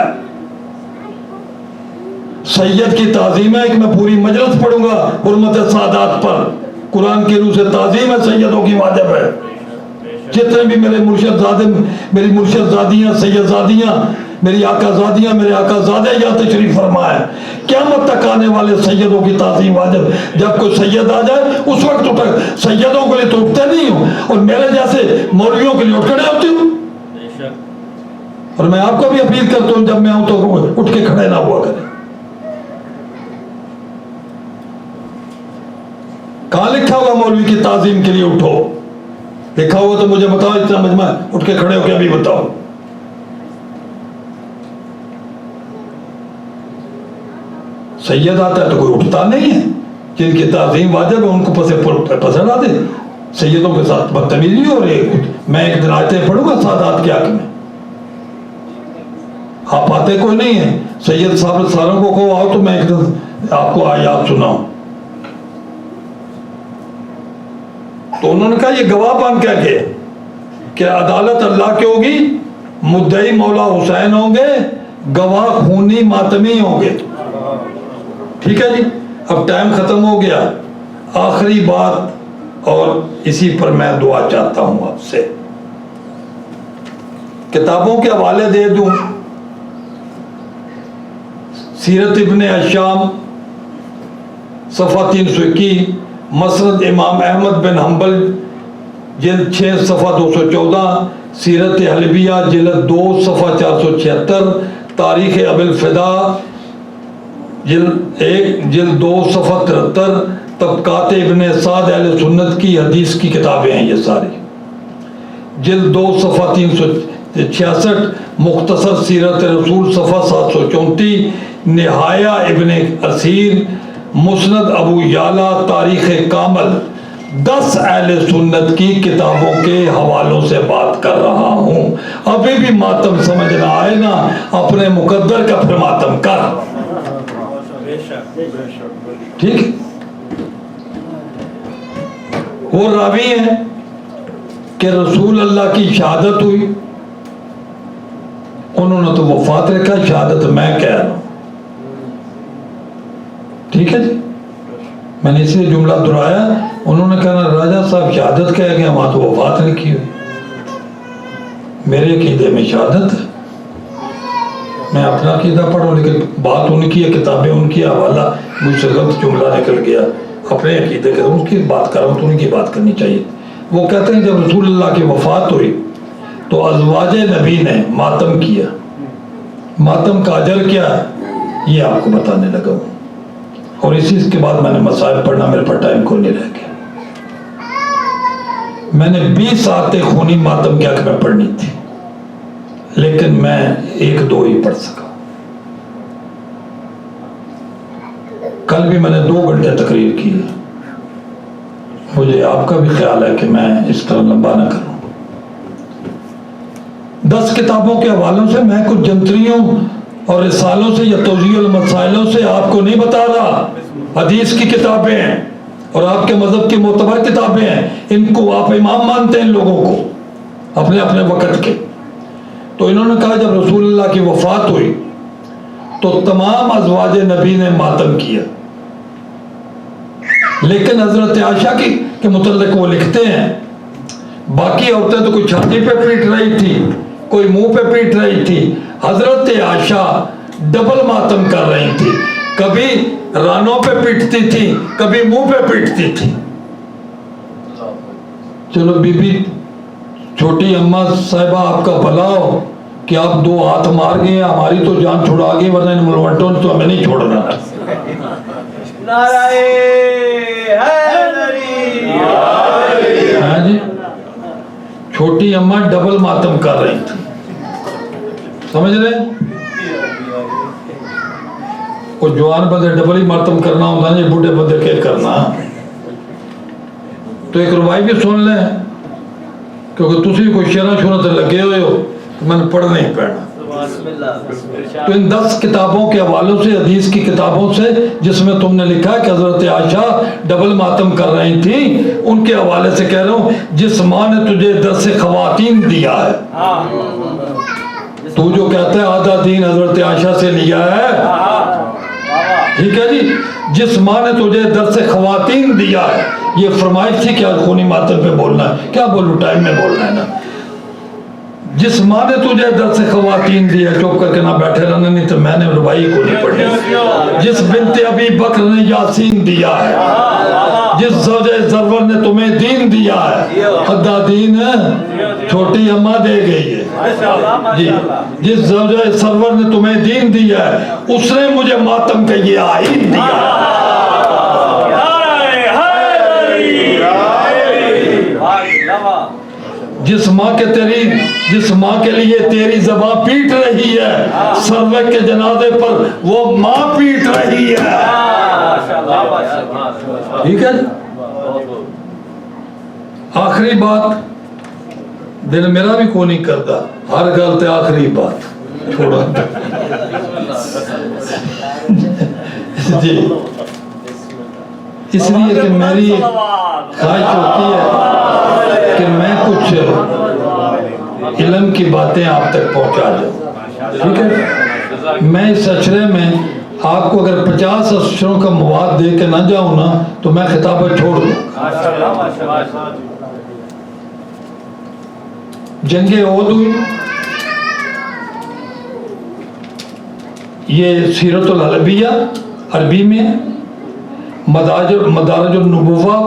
S1: سید کی تعظیم ہے، ایک میں پوری مجلس پڑھوں گا حرمت سادات پر، قرآن کی روح سے تعظیم ہے، سیدوں کی واجب ہے. جتنے بھی میرے مرشد زادے، میری مرشد زادیاں، سید زادیاں، میری آقا زادیاں، میرے آقا زادے یا تشریف فرمائے، قیامت تک آنے والے سیدوں کی تعظیم واجب. جب کوئی سید آ جائے اس وقت اٹھ، سیدوں کے لیے تو اٹھتے نہیں ہوں اور میرے جیسے مولویوں کے لیے اٹھ کھڑے ہوتے ہوں. اور میں آپ کو بھی اپیل کرتا ہوں جب میں آؤں تو اٹھ کے کھڑے نہ ہوا کریں. کہاں لکھا ہوا مولوی کی تعظیم کے لیے اٹھو؟ لکھا ہوا تو مجھے بتاؤ، اتنا مجمع اٹھ کے کھڑے ہو کے ابھی بتاؤ. سید آتا ہے تو کوئی اٹھتا نہیں ہے. جن کی تعظیم واجب ہے ان کو پسند آتے. سیدوں کے ساتھ بدتمیزی ہو رہی ہے. میں ایک دن آیتیں پڑھوں گا سادات کے حق میں، آپ آتے کوئی نہیں ہے. سید صاحب ساروں کو کہو آؤ تو میں ایک دن آپ کو آیات سناؤں. تو انہوں نے کہا یہ گواہ بن کے گئے کہ عدالت اللہ کی ہوگی، مدعی مولا حسین ہوں گے، گواہ خونی ماتمی ہوں گے. ٹھیک ہے جی. اب ٹائم ختم ہو گیا. آخری بات، اور اسی پر میں دعا چاہتا ہوں آپ سے. کتابوں کے حوالے دے دوں. سیرت ابن ہشام صفحہ 321، مسند امام احمد بن حنبل جلد 6 صفحہ 214، سیرت حلبیہ جلد 2 صفحہ 476، تاریخ ابو الفدا جلد 1 جلد 2 صفحہ 73 طبقات ابن سعد اہل سنت کی حدیث کی کتابیں ہیں یہ ساری. جلد 2 صفحہ 366 مختصر سیرت رسول صفحہ 734 نہایہ ابن اسیر مسند ابو یعلا تاریخ کامل 10 اہل سنت کی کتابوں کے حوالوں سے بات کر رہا ہوں. ابھی بھی ماتم سمجھ نہ آئے نا اپنے مقدر کا پھر ماتم کر. ٹھیک. وہ راوی ہیں کہ رسول اللہ کی شہادت ہوئی, انہوں نے تو وفات رکھا, شہادت میں کہہ رہا ہوں. ٹھیک ہے جی, میں نے اس لیے جملہ دہرایا. انہوں نے کہا راجہ صاحب شہادت کہہ گیا, وہاں تو وفات لکھی ہوئی. میرے عقیدے میں شہادت ہے, میں اپنا عقیدہ پڑھوں, لیکن بات ان کی ہے, کتابیں ان کی, حوالہ مجھ سے غلط جملہ نکل گیا. اپنے عقیدے کے ان کی بات کر رہا ہوں تو ان کی بات کرنی چاہیے. وہ کہتے ہیں جب رسول اللہ کی وفات ہوئی تو ازواج نبی نے ماتم کیا. ماتم کا اجر کیا ہے یہ آپ کو بتانے لگا ہوں, اور اسی کے بعد میں نے مصائب پڑھنا, میرے پر ٹائم کو نہیں رہ گیا. میں نے 20 آتے خونی ماتم کے حق میں پڑھنی تھی, لیکن میں 1-2 ہی پڑھ سکا. کل بھی میں نے 2 گھنٹے تقریر کی ہے. مجھے آپ کا بھی خیال ہے کہ میں اس طرح لمبا نہ کروں. 10 کتابوں کے حوالوں سے میں کچھ جنتریوں اور رسالوں سے یا توضیح المسائلوں سے آپ کو نہیں بتا رہا. حدیث کی کتابیں ہیں اور آپ کے مذہب کی معتبر کتابیں ہیں, ان کو آپ امام مانتے ہیں لوگوں کو اپنے اپنے وقت کے. تو انہوں نے کہا جب رسول اللہ کی وفات ہوئی تو تمام ازواج نبی نے ماتم کیا, لیکن حضرت عائشہ کے متعلق وہ لکھتے ہیں باقی عورتیں تو کوئی چھاتی پہ پیٹ رہی تھی, کوئی منہ پہ پیٹ رہی تھی. حضرت عائشہ ڈبل ماتم کر رہی تھی, کبھی رانوں پہ پیٹتی تھی, کبھی منہ پہ پیٹتی تھی. چلو بی بی چھوٹی اماں صاحبہ آپ کا بھلا ہو کہ آپ 2 ہاتھ مار گئے, ہماری تو جان چھڑا گئی, ورنہ ان ملوٹوں نے تو ہمیں نہیں چھوڑنا.
S2: نعرہ حیدری.
S1: ہاں جی, چھوٹی اماں ڈبل ماتم کر رہی تھی, سمجھ رہے. وہ جوان بندے ڈبل ہی ماتم کرنا ہوتا ہے, بوڑھے بندے کیا کرنا. تو ایک روائی بھی سن لیں, کیونکہ تسی کوئی شرح شرح سے لگے ہوئے ہو, میں نے پڑھنا ہی پڑھنا. تو ان 10 کتابوں کے حوالوں سے, حدیث کی کتابوں سے, جس میں تم نے لکھا کہ حضرت عائشہ ڈبل ماتم کر رہی تھی, ان کے حوالے سے کہہ رہا ہوں جس ماں نے تجھے درس خواتین دیا ہے, تو جو کہتا ہے آدھا دین حضرت عائشہ سے لیا ہے, ٹھیک ہے جی, جس ماں نے تجھے درس خواتین دیا ہے, یہ فرمائش تھی کیا خونی ماتم پہ بولنا ہے, کیا بولوں, ٹائم میں بولنا ہے نا. جس ماں نے تجھے درس خواتین دیا, چپ کر کے نہ بیٹھے رہنا, نہیں تو میں نے روائی کو نہیں پڑھی. جس بنت ابی بکر نے یاسین دیا ہے, جس زوجہ زرور نے تمہیں دین دیا ہے, حدہ دین چھوٹی اماں دے گئی ہے جی, جس زوجہ سرور نے تمہیں دین دیا ہے, اس نے مجھے ماتم کا یہ آئین دیا ہے. جس ماں کے لیے تیری زبان پیٹ رہی ہے, سرور کے جنازے پر وہ ماں پیٹ رہی ہے. ٹھیک ہے. آخری بات, دل میرا بھی کو نہیں کرتا, ہر گل تے آخری بات چھوڑا جی, اس لیے کہ میری خواہش ہوتی ہے کہ میں کچھ علم کی باتیں آپ تک پہنچا دوں. ٹھیک ہے. میں اس اشرے میں آپ کو اگر 50 اشروں کا مواد دے کے نہ جاؤں نا تو میں خطابت چھوڑ دوں. جنگ احد ہوئی, یہ سیرت الحلبیہ عربی میں, مدارج النبوہ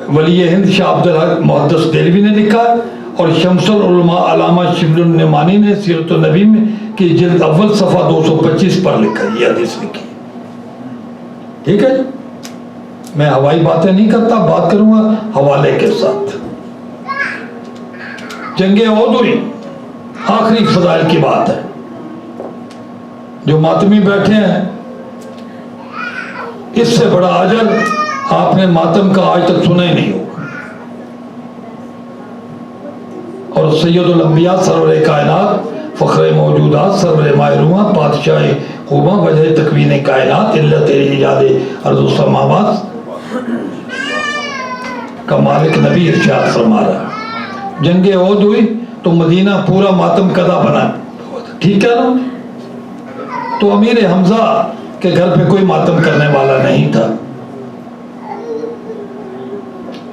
S1: ولی ہند شاہ عبدالحق محدث دہلوی نے لکھا, اور شمس العلماء علامہ شبل النعمانی نے سیرت النبی میں کی جلد اول صفحہ 225 پر لکھا ہے، یہ حدیث لکھی ہے. ٹھیک ہے، میں ہوائی باتیں نہیں کرتا، بات کروں گا حوالے کے ساتھ. جنگ احد ہوئی، آخری فضائل کی بات ہے. جو ماتمی بیٹھے ہیں، اس سے بڑا اجر آپ نے ماتم کا آج تک سنا ہی نہیں ہوگا. اور سید الانبیاء سرور کائنات، فخر موجودات، سرور ماہروہاں، بادشاہ خوباں، وجہ تکوین کائنات، علت ایجاد ارض و سماوات کا مالک نبی ارشاد فرما رہا ہے. جنگ احد ہوئی تو مدینہ پورا ماتم کدا بنا. ٹھیک ہے نا؟ تو امیر حمزہ کے گھر پہ کوئی ماتم کرنے والا نہیں تھا.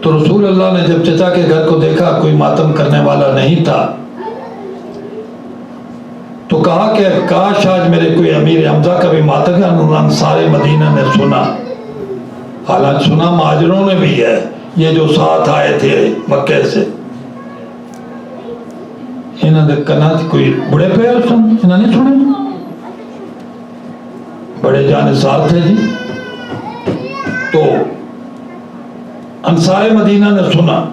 S1: تو رسول اللہ نے جب چچا کے گھر کو دیکھا کوئی ماتم کرنے والا نہیں تھا تو کہا کہ کاش آج میرے کوئی امیر حمزہ کا بھی ماتم ہے. انصار مدینہ نے سنا، حالانکہ سنا مہاجروں نے بھی ہے، یہ جو ساتھ آئے تھے مکے سے، انہوں نے کہا کوئی بڑے پہ انہوں نے سنے، بڑے جانثار تھے جی. تو انصار مدینہ نے سنا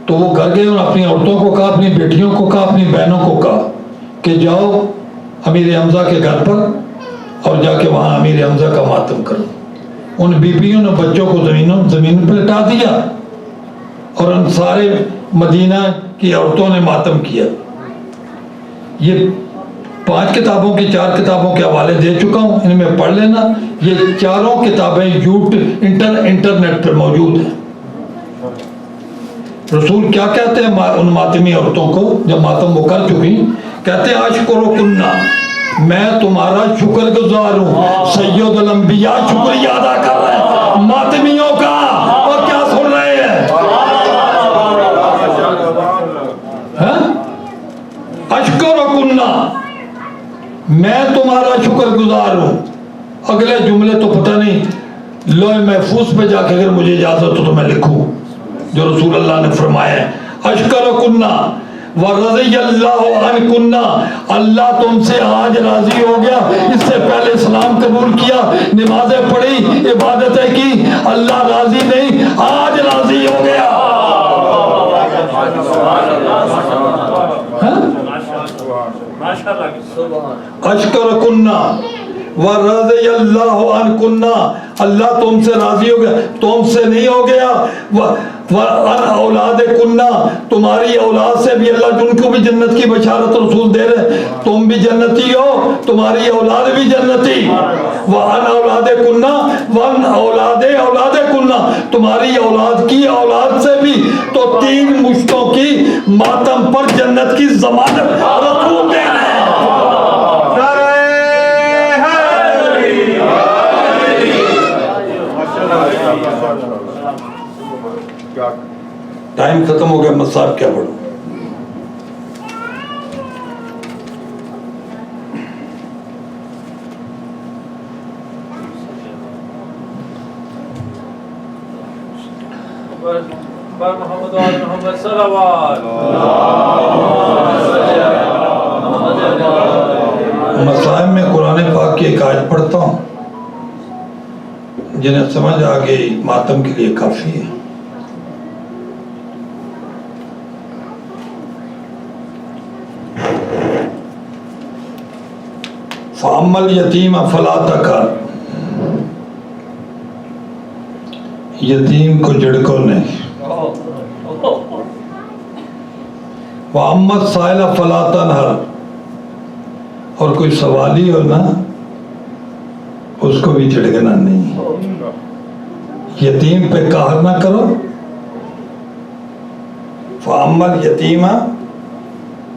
S1: تو وہ گھر گئے اور اپنی عورتوں کو کہا، اپنی بیٹیوں کو کہا، اپنی بہنوں کو کہا کہ جاؤ امیر حمزہ کے گھر پر اور جا کے وہاں امیر حمزہ کا ماتم کرو. ان بیبیوں نے بچوں کو زمین پہ لٹا دیا اور انصار مدینہ کی عورتوں نے ماتم کیا. یہ 5 کتابوں کی 4 کتابوں کے حوالے دے چکا ہوں، ان میں پڑھ لینا. یہ چاروں کتابیں انٹرنیٹ پر موجود ہیں. رسول کیا کہتے ہیں ان ماتمی عورتوں کو جب ماتم وہ کر چکی؟ کہتے ہیں اشکرکنہ، میں تمہارا شکر گزار ہوں. سید الانبیاء شکریہ ادا کر رہے ہیں ماتمیوں کا. اور کیا سن رہے ہیں؟ اشکرکنہ، میں تمہارا شکر گزار ہوں. اگلے جملے تو پتہ نہیں لوح محفوظ پہ جا کے اگر مجھے اجازت ہو تو میں لکھوں جو رسول اللہ نے فرمایا ہے. اشکرکنہ ورضی اللہ عنکنہ، اللہ تم سے آج راضی ہو گیا. اس سے پہلے اسلام قبول کیا، نمازیں پڑھی، عبادتیں کی، اللہ راضی نہیں، آج راضی ہو گیا. اشکرکنہ ورضی اللہ عنکنہ، اللہ تم سے راضی ہو گیا، تم سے نہیں ہو گیا. وَأَنْ أَوْلَادِكُنَّ، تمہاری اولاد سے بھی اللہ جن کو بھی جنت کی بشارت رسول دے رہے، تم بھی جنتی ہو، تمہاری اولاد بھی جنتی. وَأَنْ أَوْلَادِكُنَّ وَأَنْ أَوْلَادِ أَوْلَادِكُنَّ، تمہاری اولاد کی اولاد سے بھی. تو 3 مشتوں کی ماتم پر جنت کی ضمانت رسول دے رہے ہیں. ٹائم ختم ہو گیا، مصاب کیا پڑھوں؟
S2: محمد و آل محمد صلوات.
S1: مصائب میں قرآن پاک کی ایک آیت پڑھتا ہوں، جنہیں سمجھ آ گئی ماتم کے لیے کافی ہے. فَأَمَّا الْيَتِيمَ فَلَا تَقْهَرْ، یتیم کو جھڑکو نہیں. وَأَمَّا السَّائِلَ فَلَا تَنْهَرْ، اور کوئی سوالی ہو نا اس کو بھی جھڑکنا نہیں. یتیم پہ قہر نہ کرو. فَأَمَّا الْيَتِيمَ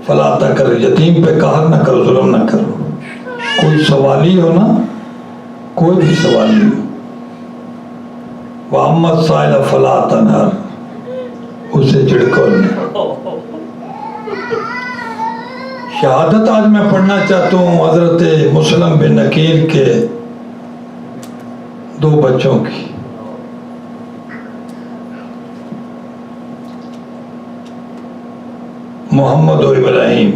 S1: فَلَا تَقْهَرْ، یتیم پہ قہر نہ کرو، ظلم نہ کرو. کوئی سوالی ہو نا، کوئی بھی سوالی ہو، وَأَمَّا السَّائِلَ فَلَا تَنْهَرْ، اسے جھڑکو نہیں. شہادت آج میں پڑھنا چاہتا ہوں حضرت مسلم بن عقیل کے 2 بچوں کی. محمد و ابراہیم.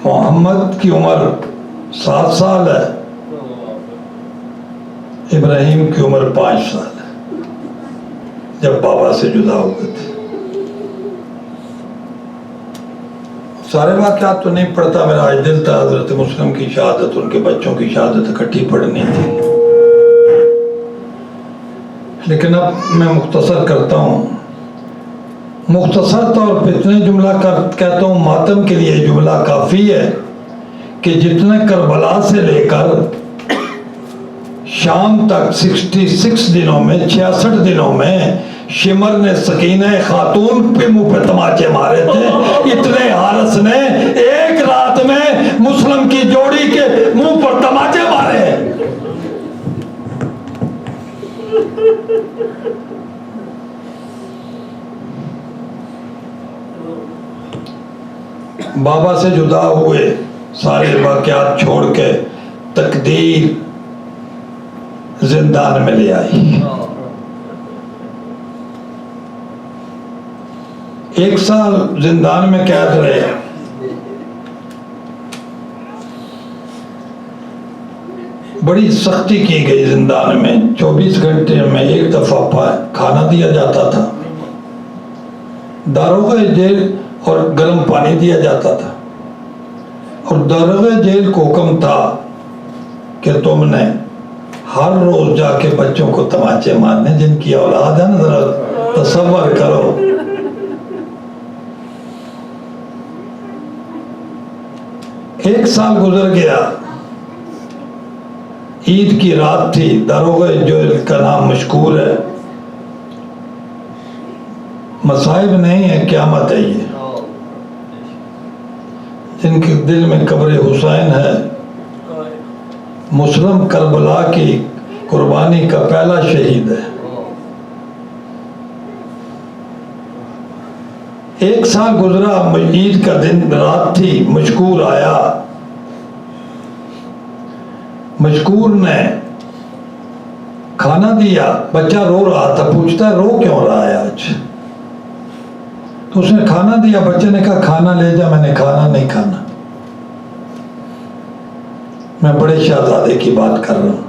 S1: محمد کی عمر 7 سال ہے، ابراہیم کی عمر 5 سال ہے جب بابا سے جدا ہوئے تھے۔ سارے واقعات تو نہیں پڑھتا، میرا آج دل تھا حضرت مسلم کی شہادت، ان کے بچوں کی شہادت اکٹھی پڑھنی تھی، لیکن اب میں مختصر کرتا ہوں۔ مختصر طور پہ اتنے جملہ کہتا ہوں، ماتم کے لیے جملہ کافی ہے کہ جتنے کربلا سے لے کر شام تک 66 دنوں میں 66 دنوں میں شمر نے سکینہ خاتون پہ منہ پہ تماچے مارے تھے، اتنے حارث نے ایک رات میں مسلم کی جوڑی کے منہ پر تماچے مارے۔ بابا سے جدا ہوئے، سارے واقعات چھوڑ کے تقدیر زندان میں لے آئی۔ 1 سال زندان میں قید رہے، بڑی سختی کی گئی زندان میں، 24 گھنٹے میں 1 دفعہ کھانا دیا جاتا تھا، داروغہ جیل اور گرم پانی دیا جاتا تھا، اور داروغہ جیل کو حکم تھا کہ تم نے ہر روز جا کے بچوں کو تماچے مارنے، جن کی اولاد ہے نا، ذرا تصور کرو۔ ایک سال گزر گیا، عید کی رات تھی، داروغہ جیل کا نام مشکور ہے، مصائب نہیں ہے، قیامت ہے یہ۔ جن کے دل میں قبر حسین ہے، مسلم کربلا کی قربانی کا پہلا شہید ہے۔ 1 سال گزرا، عید کا دن رات تھی، مشکور آیا، مشکور نے کھانا دیا، بچہ رو رہا تھا، پوچھتا ہے رو کیوں رہا ہے آج؟ تو اس نے کھانا دیا، بچے نے کہا کھانا لے جا، میں نے کھانا نہیں کھانا، میں بڑے شہزادے کی بات کر رہا ہوں۔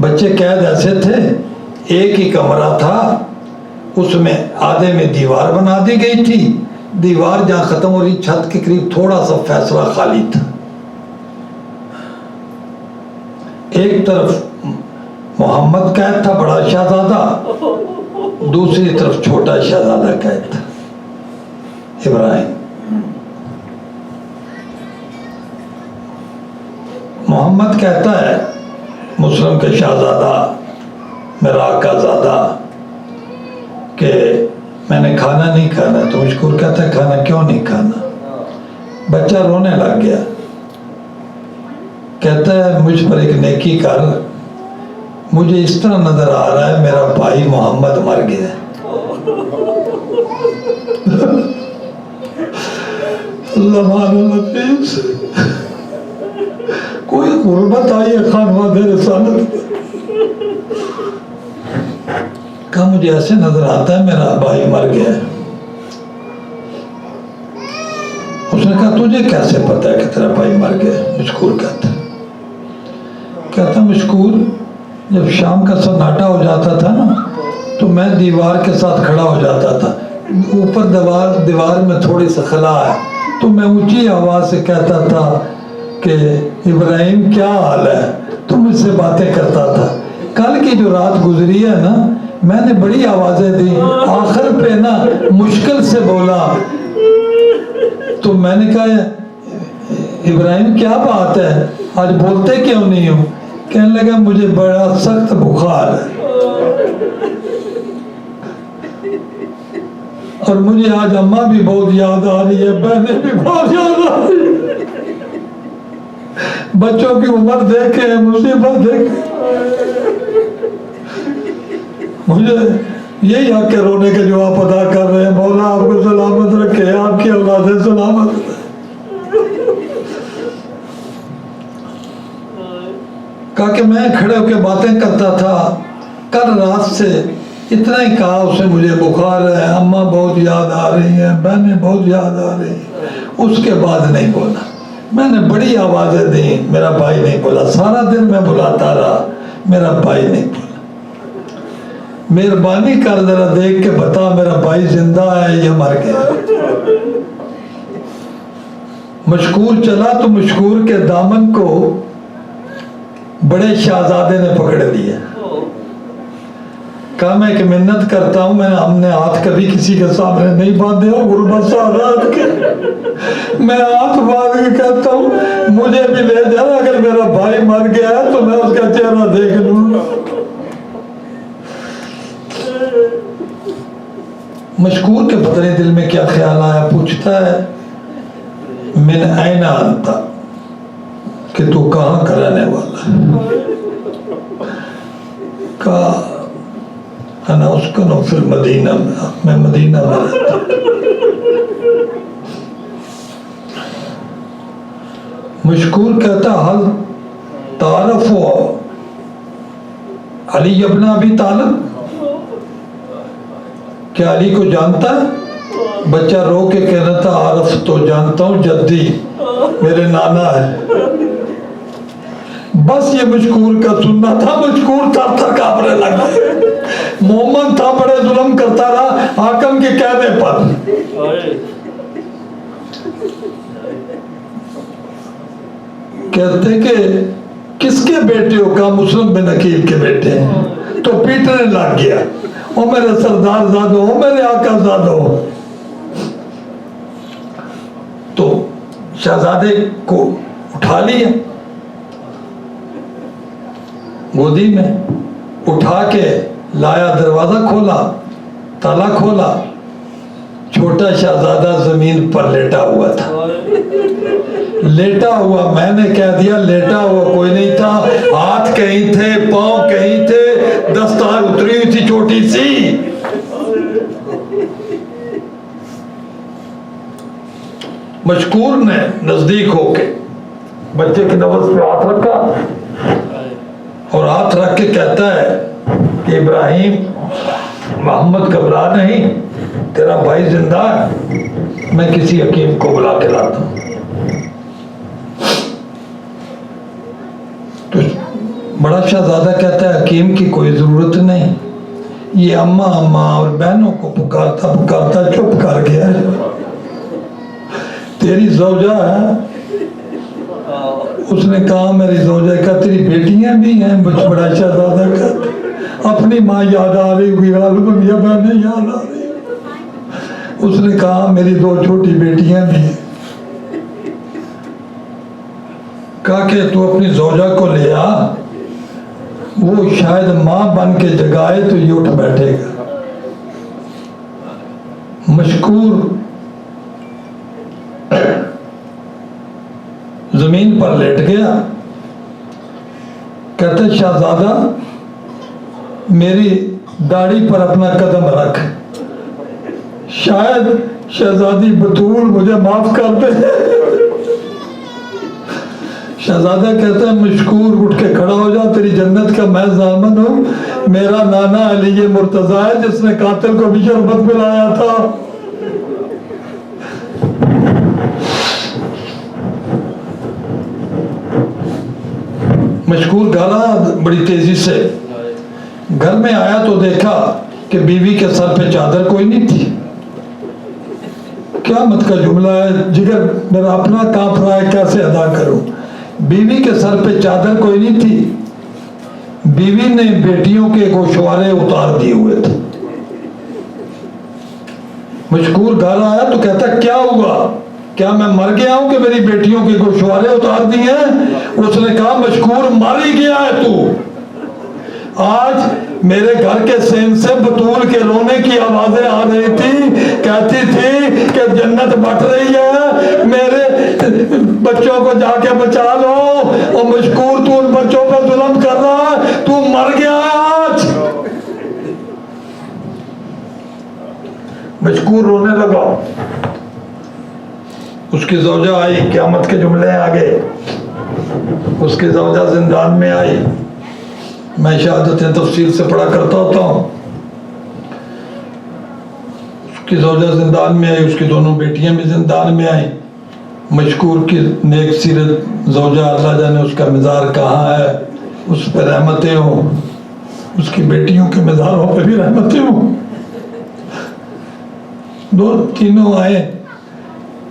S1: بچے قید ایسے تھے، ایک ہی کمرہ تھا، اس میں آدھے میں دیوار بنا دی گئی تھی، دیوار جہاں ختم ہو رہی چھت کے قریب تھوڑا سا فیصلہ خالی تھا، ایک طرف محمد قید تھا بڑا شہزادہ، دوسری طرف چھوٹا شہزادہ قید تھا ابراہیم۔ محمد کہتا ہے مسلم کے شہزادہ، میرا آقا زادہ، کہ میں نے کھانا نہیں کھانا، تو مشکور کہتا ہے کھانا کیوں نہیں کھانا؟ بچہ رونے لگ گیا، کہتا ہے مجھ پر ایک نیکی کر، مجھے اس طرح نظر آ رہا ہے میرا بھائی محمد مر گیا ہے۔ اللہ حافظ، کوئی غربت آئی ہے خانوادہ رسالت، کہا مجھے ایسے نظر آتا ہے میرا بھائی مر گیا ہے۔ اس نے کہا تجھے کیسے پتا ہے کہ تیرا بھائی مر گیا ہے؟ مشکور کہتا مشکور، جب شام کا سناٹا ہو جاتا تھا نا، تو میں دیوار کے ساتھ کھڑا ہو جاتا تھا، اوپر دیوار میں تھوڑی سی خلا ہے، تو میں اونچی آواز سے کہتا تھا کہ ابراہیم کیا حال ہے، تو مجھ سے باتیں کرتا تھا۔ کل کی جو رات گزری ہے نا، میں نے بڑی آوازیں دی، آخر پہ نا مشکل سے بولا، تو میں نے کہا ابراہیم کیا بات ہے، آج بولتے کیوں نہیں ہو؟ کہنے لگا مجھے بڑا سخت بخار ہے، اور مجھے آج اماں بھی بہت یاد آ رہی ہے، بہنیں بھی بہت یاد آ رہی ہے، بچوں کی عمر دیکھے، مصیبت دیکھے، مجھے یہی حق کے رونے کے جو آپ ادا کر رہے ہیں، مولا آپ کو سلامت رکھے، آپ کی اولادیں سلامت رکھے۔ کہا کہ میں کھڑے ہو کے باتیں کرتا تھا، کل رات سے اتنا ہی کہا، اسے مجھے بخار ہے، اماں بہت یاد آ رہی ہیں، بہنیں بہت یاد آ رہی ہیں، اس کے بعد نہیں بولا. میں نے بڑی آوازیں دی, میرا بھائی نہیں بولا. سارا دن میں بلاتا رہا, میرا بھائی نہیں بولا. مہربانی کر ذرا دیکھ کے بتا میرا بھائی زندہ ہے یا مر گیا. مشکور چلا تو مشکور کے دامن کو بڑے شہزادے نے پکڑ لیا. کہا میں ایک منت کرتا ہوں, ہم نے ہاتھ کبھی کسی کے سامنے نہیں باندھے ہو غربت سادات کے. میں ہاتھ باندھ کے کہتا ہوں مجھے بھی لے جانا, اگر میرا بھائی مر گیا ہے تو میں اس کا چہرہ دیکھ لوں. مشکور کے پتہ نہیں دل میں کیا خیال آیا, پوچھتا ہے من این انت, کہ تو کہاں کا رہنے والا ہے. کہا انا اسکن فی المدینہ, میں مدینہ میں رہتا ہوں. مشکور کہتا حل تعارف علی ابن ابی طالب, کیا علی کو جانتا ہے؟ بچہ رو کے کہنا تھا عارف تو جانتا ہوں, جدی میرے نانا ہے. بس یہ مشکور کا سننا تھا. مشکور تھا کانپنے لگا. محمد تھا بڑے ظلم کرتا رہا حاکم کے کہنے پر. کہتے کہ کس کے بیٹے ہو؟ کہا مسلم بن عقیل کے بیٹے ہیں. تو پیٹنے لگ گیا, او میرے سردار زادو, او میرے آقا زادو. تو شہزادے کو اٹھا لیا گودی میں, اٹھا کے لایا, دروازہ کھولا, تالا کھولا. چھوٹا شہزادہ زمین پر لیٹا ہوا تھا. لیٹا ہوا, میں نے کہہ دیا لیٹا ہوا کوئی نہیں تھا, ہاتھ کہیں تھے, پاؤں کہیں تھے, دستار اتری ہوئی تھی چھوٹی سی. مشکور نے نزدیک ہو کے بچے کی نبض پہ ہاتھ رکھا اور ہاتھ رکھ کے کہتا ہے کہ ابراہیم, محمد گھبرا نہیں, تیرا بھائی زندہ ہے, میں کسی حکیم کو بلا کے لاتا ہوں. تو بڑا شہزادہ کہتا ہے حکیم کی کوئی ضرورت نہیں, یہ اماں اور بہنوں کو پکارتا پکارتا چپ کر گیا ہے. تیری زوجہ ہے؟ اس نے کہا میری زوجہ. کا تیری بیٹیاں بھی ہیں؟ بڑا شہزادہ کہتا اپنی ماں یاد آ رہی ہوئی, غالباً یا بہنیں یاد آ رہی. اس نے کہا میری 2 چھوٹی بیٹیاں بھی ہیں. کہا کہ تو اپنی زوجہ کو لے آ, وہ شاید ماں بن کے جگائے تو یہ اٹھ بیٹھے گا. مشکور زمین پر لیٹ گیا. کہتے شہزادہ میری داڑھی پر اپنا قدم رکھ, شاید شہزادی بطول مجھے معاف کر دے. شہزادہ کہتا ہے مشکور اٹھ کے کھڑا ہو جا, تیری جنت کا میں ضامن ہوں. میرا نانا علی مرتضیٰ ہے جس نے قاتل کو بھی شربت پلایا تھا. مشکور گھر آیا بڑی تیزی سے. گھر میں آیا تو دیکھا کہ بیوی کے سر پہ چادر کوئی نہیں تھی. کیا مت کا جملہ ہے, جگر میرا اپنا کانپ رہا ہے, کیسے ادا کروں. بیوی کے سر پہ چادر کوئی نہیں تھی. بیوی نے بیٹیوں کے گوشوارے اتار دیے ہوئے تھے. مشکور گھر آیا تو کہتا کیا ہوا, کیا میں مر گیا ہوں کہ میری بیٹیوں کے گوشوارے اتار دی ہیں؟ اس نے کہا مشکور مر ہی گیا ہے تو. آج میرے گھر کے سین سے بطول کے رونے کی آوازیں آ رہی تھی, کہتی تھی کہ جنت بٹ رہی ہے, میرے بچوں کو جا کے بچا لو. اور مشکور تو ان بچوں پہ ظلم کر رہا ہے, تو مر گیا آج. مشکور رونے لگا. اس کی زوجہ آئی, قیامت کے جملے آگے. اس کی زوجہ زندان میں آئی. میں شہادتیں تفصیل سے پڑھا کرتا ہوتا ہوں. اس کی زوجہ زندان میں آئی, اس کی دونوں بیٹیاں بھی زندان میں آئیں. مشکور کی نیک سیرت زوجہ اللہ جانے اس کا مزار کہاں ہے، اس پہ رحمتیں ہوں، اس کی بیٹیوں کے مزاروں پہ بھی رحمتیں ہوں. دو تینوں آئے،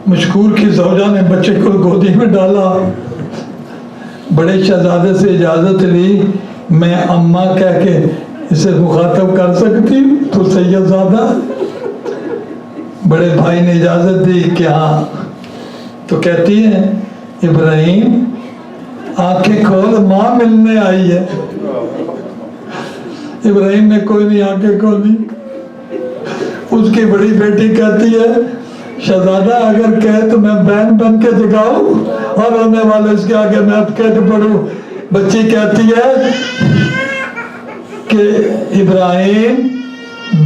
S1: مشکور کی زوجہ نے بچے کو گودی میں ڈالا، بڑے شہزادے سے اجازت لی، میں اماں کہہ کے اسے مخاطب کر سکتی تو سید زادہ. بڑے بھائی نے اجازت دی کہ ہاں، تو کہتی ہے ابراہیم آنکھیں کھول، ماں ملنے آئی ہے. ابراہیم نے کوئی نہیں آنکھیں کھولی. اس کی بڑی بیٹی کہتی ہے شہزادہ اگر کہے تو میں بہن بن کے جگاؤں اور ہونے والے اس کے آگے میں اب کہہ پڑھوں. بچی کہتی ہے کہ ابراہیم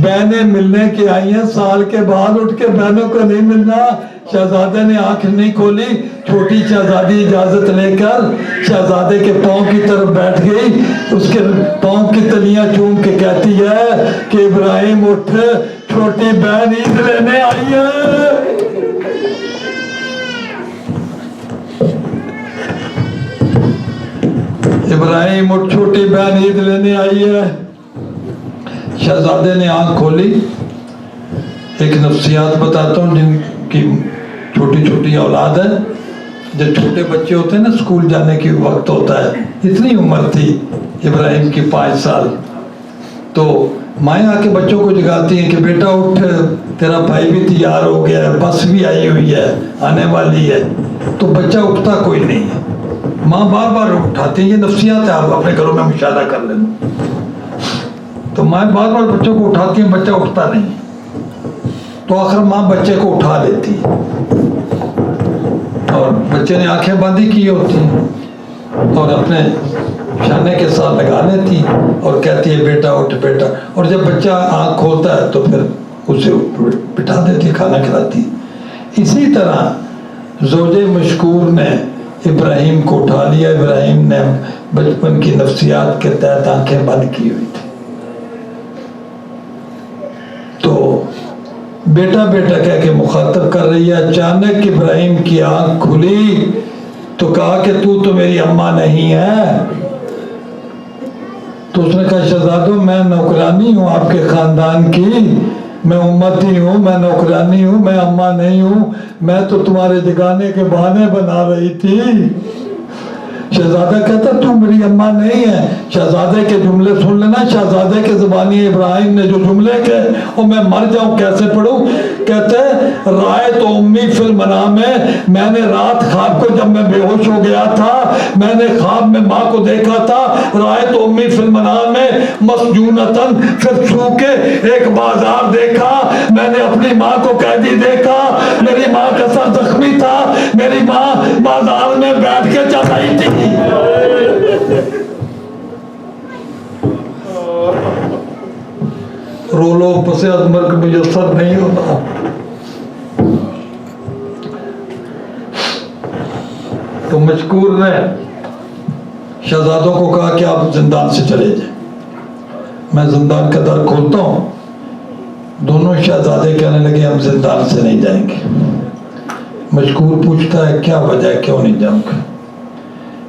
S1: بہنیں ملنے کی آئی ہیں، سال کے بعد اٹھ کے بہنوں کو نہیں ملنا. شہزادے نے آنکھ نہیں کھولی. چھوٹی شہزادی اجازت لے کر شہزادے کے پاؤں کی طرف بیٹھ گئی، اس کے پاؤں کی تلیاں چوم کے کہتی ہے کہ ابراہیم اٹھ، چھوٹی بہن عید لینے آئی ہے. ابراہیم اٹھ، چھوٹی بہن عید لینے آئی ہے. شہزادے نے آنکھ کھولی. ایک نفسیات بتاتا ہوں جن کی چھوٹی چھوٹی اولاد ہے. جب چھوٹے بچے ہوتے ہیں نا، اسکول جانے کی وقت ہوتا ہے، اتنی عمر تھی ابراہیم کی 5 سال، تو مائیں آ کے بچوں کو جگاتی ہیں کہ بیٹا اٹھ، تیرا بھائی بھی تیار ہو گیا ہے، بس بھی آئی ہوئی ہے، آنے والی ہے. تو بچہ اٹھتا کوئی نہیں ہے، ماں بار بار اٹھاتی ہیں. یہ نفسیات ہے، آپ اپنے گھروں میں مشاہدہ کر لینا. تو مائیں بار بار بچوں کو اٹھاتی ہیں، بچہ اٹھتا نہیں. تو آخر ماں بچے کو اٹھا لیتی ہے اور بچے نے آنکھیں بندی کی ہوتی ہیں اور اپنے شانے کے ساتھ لگا لیتی اور کہتی ہے بیٹا اٹھ بیٹا. اور جب بچہ آنکھ کھولتا ہے تو پھر اسے بٹھا دیتی، کھانا کھلاتی. اسی طرح زوجہ مشکور نے ابراہیم کو اٹھا لیا. ابراہیم نے بچپن کی نفسیات کے تحت آنکھیں بند کی ہوئی تھی. تو بیٹا بیٹا کہہ کے مخاطب کر رہی ہے. اچانک ابراہیم کی آنکھ کھلی تو کہا کہ تو میری اماں نہیں ہے. تو اس نے کہا شہزادو میں نوکرانی ہوں آپ کے خاندان کی، میں امتی ہوں، میں نوکرانی ہوں، میں اماں نہیں ہوں، میں تو تمہارے جگانے کے بہانے بنا رہی تھی. شہزادہ کہتا تو میری اماں نہیں ہے. شہزادے کے جملے سن لینا. شہزادے کے زبانی ابراہیم نے جو جملے کہے اور میں مر جاؤں کیسے پڑھوں. کہتے رائے تو امی فی المنام ہے، میں نے رات خواب کو جب میں بے ہوش ہو گیا تھا میں نے خواب میں ماں کو دیکھا تھا. رائے تو امی فی المنام ہے مسجونتن، پھر سو کے ایک بازار دیکھا، میں نے اپنی ماں کو قیدی دیکھا. میری ماں کا سر زخمی تھا، میری ماں بازار میں بیٹھ کے چل رہی تھی. رولو پس مرگ میسر نہیں ہوتا. تو مشکور نے شہزادوں کو کہا کہ آپ زندان سے چلے جائیں. میں زندان کا در کھولتا ہوں. دونوں شہزادے کہنے لگے ہم زندان سے نہیں جائیں گے. مشکور پوچھتا ہے کیا وجہ ہے، کیوں نہیں جاؤں گے؟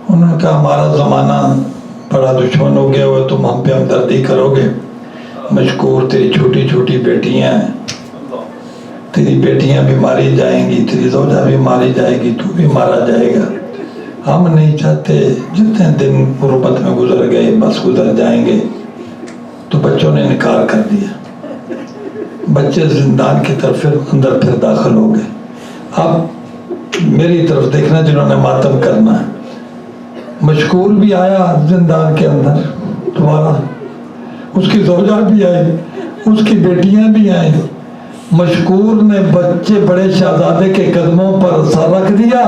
S1: انہوں نے کہا ہمارا زمانہ بڑا دشمن ہو گیا ہوا، تم ہم پہ ہمدردی کرو گے. مشکور تیری چھوٹی چھوٹی بیٹیاں ہیں، تیری بیٹیاں بھی ماری جائیں گی، تیری زوجہ بھی ماری جائے گی، تو بھی مارا جائے گا. ہم نہیں چاہتے جتنے دن غربت میں گزر گئے بس گزر جائیں گے. تو بچوں نے انکار کر دیا. بچے زندان کی طرف اندر پھر داخل ہو گئے. اب میری طرف دیکھنا جنہوں نے ماتم کرنا ہے. مشکور بھی آیا زندان کے اندر دوبارہ، اس کی زوجہ بھی آئی، اس کی بیٹیاں بھی آئیں. مشکور نے بچے بڑے شہزادے کے قدموں پر سر رکھ دیا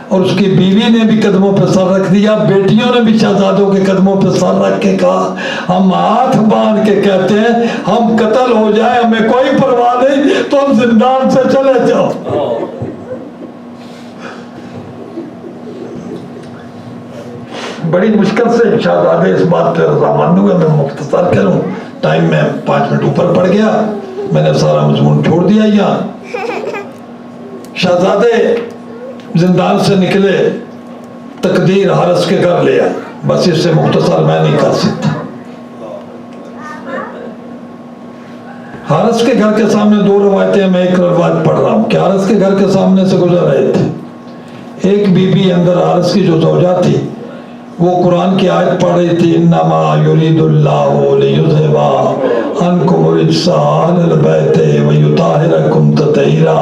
S1: اور اس کی بیوی نے بھی قدموں پر سر رکھ دیا. بیٹیوں نے بھی شہزادوں کے قدموں پر سر رکھ کے کہا ہم ہاتھ باندھ کے کہتے ہیں ہم قتل ہو جائے ہمیں کوئی پرواہ نہیں، تم زندان سے چلے جاؤ. بڑی مشکل سے شہزادے اس بات پہ رضامند ہوئے. میں مختصر کروں، ٹائم میں 5 منٹ اوپر پڑ گیا، میں نے سارا مضمون چھوڑ دیا. یہاں شہزادے زندان سے نکلے تقدیر حارث کے گھر لے آئی. بس اس سے مختصر میں نہیں کر سکتا. حارث کے گھر کے سامنے دو روایتیں, میں ایک روایت پڑھ رہا ہوں کہ حارث کے گھر کے سامنے سے گزر رہے تھے. ایک بی بی اندر حارث کی جو زوجہ تھی وہ قرآن کی آیت پڑھ رہی تھی, انما یرید اللہ لیذھب عنکم الرجس اہل البیت ویطہرکم تطہیرا.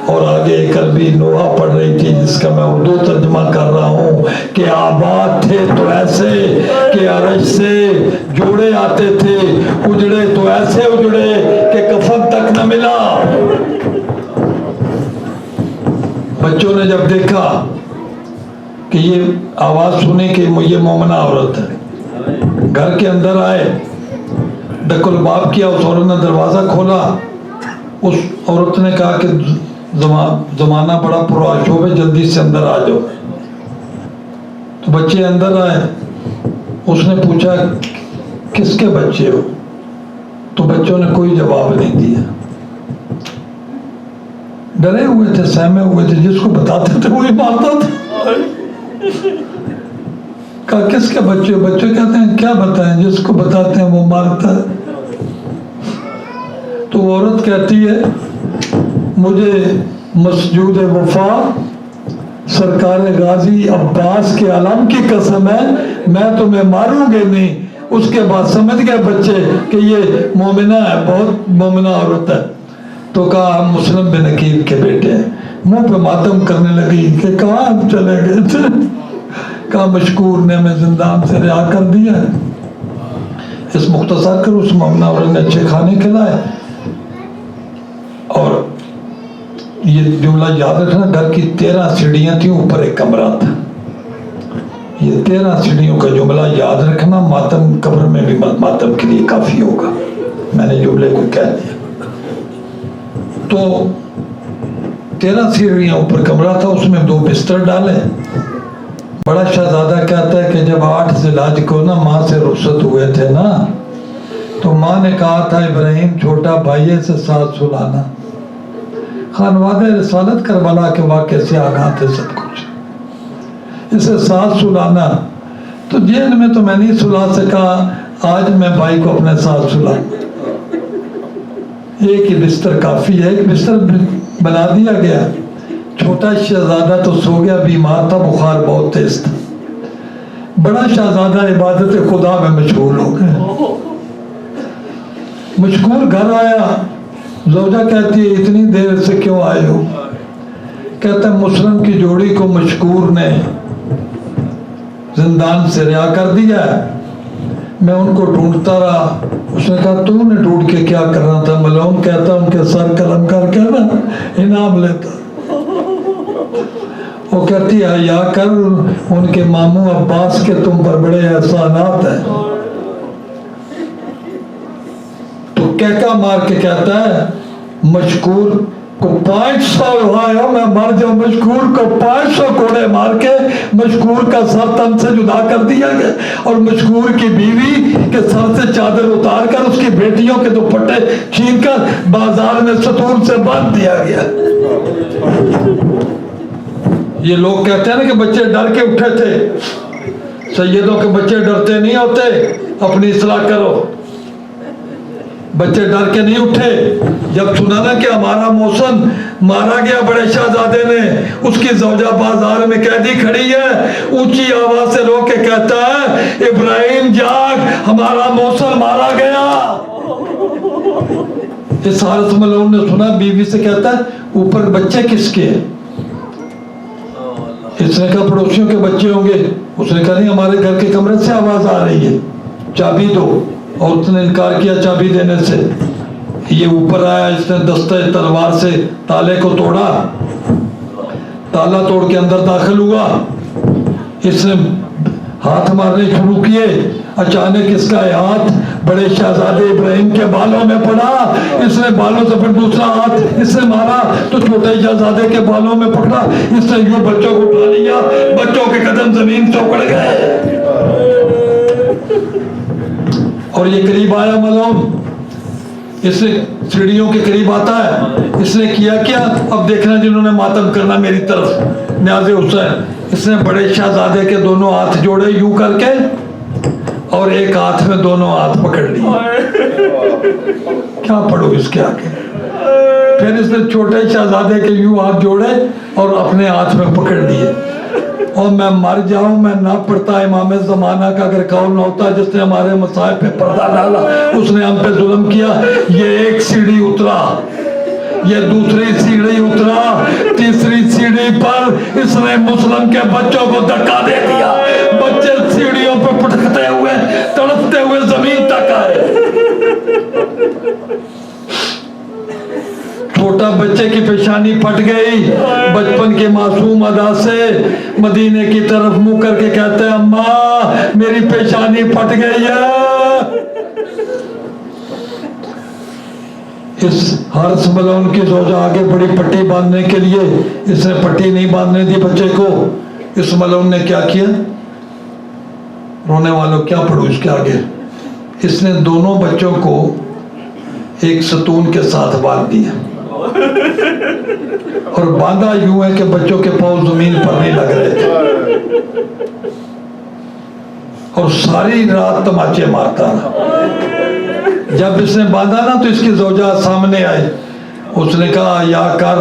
S1: اور آگے ایک عربی نوحہ پڑھ رہی تھی جس کا میں اردو ترجمہ کر رہا ہوں کہ آباد تھے تو ایسے کہ عرش سے جوڑے آتے تھے, اجڑے تو ایسے اجڑے کہ کفن تک نہ ملا. بچوں نے جب دیکھا کہ یہ آواز سنی کہ یہ مومنہ عورت ہے, گھر کے اندر آئے, ڈک الباب کیا, اس عورت نے دروازہ کھولا. اس عورت نے کہا کہ زمانہ بڑا پرآشوب ہے, جلدی سے اندر آ جاؤ. تو بچے اندر آئے. اس نے پوچھا کس کے بچے ہو؟ تو بچوں نے کوئی جواب نہیں دیا, ڈرے ہوئے تھے, سہمے ہوئے تھے. جس کو بتاتے تھے وہی مارتا تھا. کہا کس کے بچے؟ بچے کہتے ہیں کیا بتائیں, جس کو بتاتے ہیں وہ مارتا ہے. تو عورت کہتی ہے مجھے مسجود وفا سرکار غازی عباس کے علم کی قسم ہے میں تمہیں ماروں گے نہیں. اس کے بعد سمجھ گئے بچے کہ یہ مومنہ ہے, بہت مومنہ عورت ہے. تو کہا ہم مسلم بن عقیل کے بیٹے ہیں. منہ پہ ماتم کرنے لگی کہ کہاں ہم چلے گئے تھے. کہا مشکور نے ہمیں زندان سے رہا کر دیا. اس مختصر کر اس مومنہ عورت نے اچھے کھانے کھلائے. اور یہ جملہ یاد رکھنا, گھر کی 13 سیڑھیاں تھیں, اوپر ایک کمرہ تھا. یہ 13 سیڑھیوں کا جملہ یاد رکھنا, ماتم قبر میں بھی ماتم کے لیے کافی ہوگا. میں نے جملے کو کہہ دیا. تو 13 سیڑھیاں اوپر کمرہ تھا, اس میں 2 بستر ڈالے. بڑا شہزادہ کہتا ہے کہ جب 8 ذی‌الحج کو نا ماں سے رخصت ہوئے تھے نا, تو ماں نے کہا تھا ابراہیم چھوٹا بھائی ہے سے ساتھ سلانا. خانوادہ رسالت کربلا کے واقعے سے آگاہ تھے سب کچھ, اسے ساتھ سلانا. تو جیل میں تو میں نہیں سلا سکا, آج میں بھائی کو اپنے ساتھ سلا. ایک ہی بستر کافی ہے, ایک بستر بنا دیا گیا. چھوٹا شہزادہ تو سو گیا, بیمار تھا, بخار بہت تیز تھا. بڑا شہزادہ عبادت خدا میں مشغول ہو گیا. مشغول گھر آیا, زوجہ کہتی ہے اتنی دیر سے کیوں آئے ہو؟ کہتا ہے مسلم کی جوڑی کو مشکور نے زندان سے رہا کر دیا ہے, میں ان کو ڈھونڈتا رہا. اس نے کہا تو نے ڈھونڈ کے کیا کرنا تھا؟ ملعون کہتا ان کے سر قلم کر کے نا انعام لیتا. وہ کہتی ہے یا کر, ان کے ماموں عباس کے تم پر بڑے احسانات ہیں. تو کہکا مار کے کہتا ہے مشکور کو 500 لوہایا میں مر جاؤں. مشکور کو 500 کوڑے مار کے مشکور کا سر تن سے جدا کر دیا گیا, اور مشکور کی بیوی کے سر سے چادر اتار کر اس کی بیٹیوں کے دوپٹے چھین کر بازار میں ستون سے باندھ دیا گیا. یہ لوگ کہتے ہیں نا کہ بچے ڈر کے اٹھے تھے. سیدوں کے بچے ڈرتے نہیں ہوتے, اپنی اصلاح کرو. بچے ڈر کے نہیں اٹھے. جب سنا نا کہ ہمارا محسن مارا گیا بڑے شہزادے نے, اس کی زوجہ بازار میں قیدی کھڑی ہے, اونچی آواز سے رو کے کہتا ہے ابراہیم جاگ, ہمارا محسن مارا گیا. اس حارث ملعون نے سنا, بیوی سے کہتا ہے اوپر بچے کس کے ہیں؟ اس نے کہا پڑوسیوں کے بچے ہوں گے. اس نے کہا نہیں, ہمارے گھر کے کمرے سے آواز آ رہی ہے, چابی دو. اور اس نے انکار کیا چابی دینے سے. یہ اوپر آیا, اس نے دستہ تلوار سے تالے کو توڑا, تالا توڑ کے اندر داخل ہوا. اس نے ہاتھ مارنے شروع کیے. اچانک اس کا ہاتھ بڑے شہزادے ابراہیم کے بالوں میں پڑا. اس نے بالوں سے پھر دوسرا ہاتھ اس نے مارا تو چھوٹے شہزادے کے بالوں میں پکڑا. اس نے یوں بچوں کو اٹھا لیا, بچوں کے قدم زمین سے اکڑ گئے. اور یہ قریب آیا ملعون, اس نے سیڑھیوں کے قریب آتا ہے، اس نے کیا کیا، اب دیکھنا جنہوں نے ماتم کرنا میری طرف، نیاز حسین، اس نے بڑے شہزادے کے دونوں ہاتھ جوڑے یوں کر کے اور ایک ہاتھ میں دونوں ہاتھ پکڑ لیے۔ کیا پڑھو اس کے آگے؟ پھر اس نے چھوٹے شہزادے کے یوں ہاتھ جوڑے اور اپنے ہاتھ میں پکڑ لیے، اور میں مر جاؤں میں نہ پڑھتا امام زمانہ کا اگر قول نہ ہوتا جس نے ہمارے مصائب پہ پردہ ڈالا، اس نے ہم پہ ظلم کیا۔ یہ ایک سیڑھی اترا، یہ دوسری سیڑھی اترا، تیسری سیڑھی پر اس نے مسلم کے بچوں کو دھکا دے دیا، بچے سیڑھیوں پہ پٹکتے ہوئے تڑپتے ہوئے زمین تک آئے۔ چھوٹا بچے کی پیشانی پھٹ گئی، بچپن کے معصوم ادا سے مدینے کی طرف منہ کر کے کہتے ہیں اماں میری پیشانی پھٹ گئی ہے۔ اس حارث ملعون کی زوجہ آگے بڑی پٹی باندھنے کے لیے، اس نے پٹی نہیں باندھنے دی بچے کو۔ اس ملعون نے کیا کیا؟ رونے والوں کیا پڑھو اس کے آگے؟ اس نے دونوں بچوں کو ایک ستون کے ساتھ باندھ دیا، اور باندھا یوں ہے کہ بچوں کے پاؤں زمین پر نہیں لگ رہے تھے، اور ساری رات تماچے مارتا رہا۔ جب اس نے باندھا نا تو اس کی زوجہ سامنے آئی، اس نے کہا یا کر،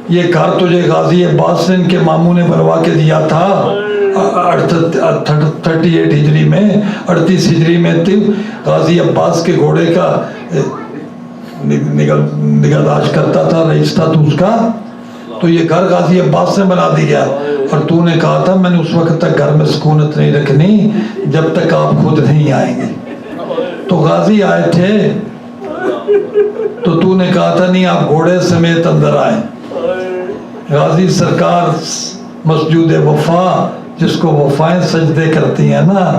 S1: یہ گھر تجھے غازی عباس نے ان کے ماموں نے بنوا کے دیا تھا 38 ہجری میں، 38 ہجری میں تھی، غازی عباس کے گھوڑے کا نگہداشت کرتا تھا، رئیس تھا تو اس کا، تو یہ گھر غازی عباس نے بنا دیا، اور تو نے کہا تھا میں نے اس وقت تک گھر میں سکونت نہیں رکھنی جب تک آپ خود نہیں آئیں گے، تو غازی آئے تھے تو نے کہا تھا نہیں آپ گھوڑے سمیت اندر آئیں۔ غازی سرکار مسجود وفا، جس کو وفائیں سجدے کرتی ہیں نا،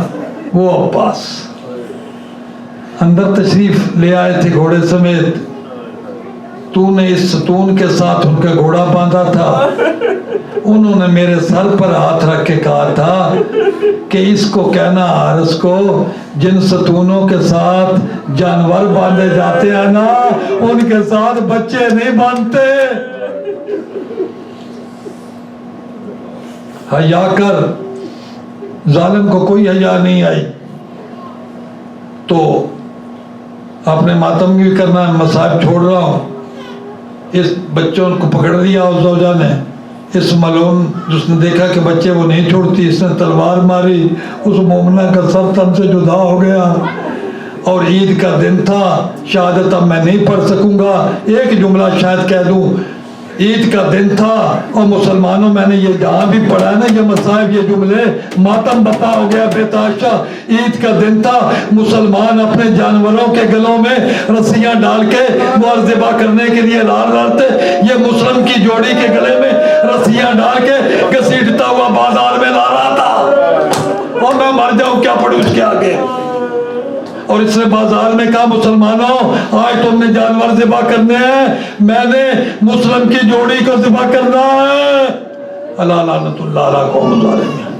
S1: وہ عباس اندر تشریف لے آئے تھے گھوڑے سمیت۔ تو نے اس ستون کے ساتھ ان کا گھوڑا باندھا تھا، انہوں نے میرے سر پر ہاتھ رکھ کے کہا تھا کہ اس کو کہنا حارث کو جن ستونوں کے ساتھ جانور باندھے جاتے ہیں نا ان کے ساتھ بچے نہیں باندھتے۔ حیا کر، ظالم کو کوئی حیا نہیں آئی، تو اپنے ماتم بھی کرنا ہے، مصائب چھوڑ رہا ہوں۔ اس بچوں کو پکڑ لیا اس زوجہ نے، اس ملعون جس نے دیکھا کہ بچے وہ نہیں چھوڑتی، اس نے تلوار ماری، اس مومنہ کا سر تن سے جدا ہو گیا، اور عید کا دن تھا، شہادت اب میں نہیں پڑھ سکوں گا، ایک جملہ شاید کہہ دوں، عید کا دن تھا، اور مسلمانوں میں نے یہ جہاں بھی پڑھا ہے نا یہ مصائب، یہ جملے، ماتم بتا ہو گیا بے تحاشا۔ عید کا دن تھا، مسلمان اپنے جانوروں کے گلوں میں رسیاں ڈال کے مار ذبح کرنے کے لیے لال لڑتے، یہ مسلم کی جوڑی کے گلے میں رسیاں ڈال کے گھسیٹتا ہوا بازار میں لا رہا تھا، اور میں مر جاؤں کیا پڑھوں اس کے آگے؟ اور اس نے بازار میں کہا مسلمانوں آج تم نے جانور ذبح کرنے ہیں، میں نے مسلم کی جوڑی کو ذبح کرنا ہے۔ اللہ لعنت اللہ علی قوم الظالمین۔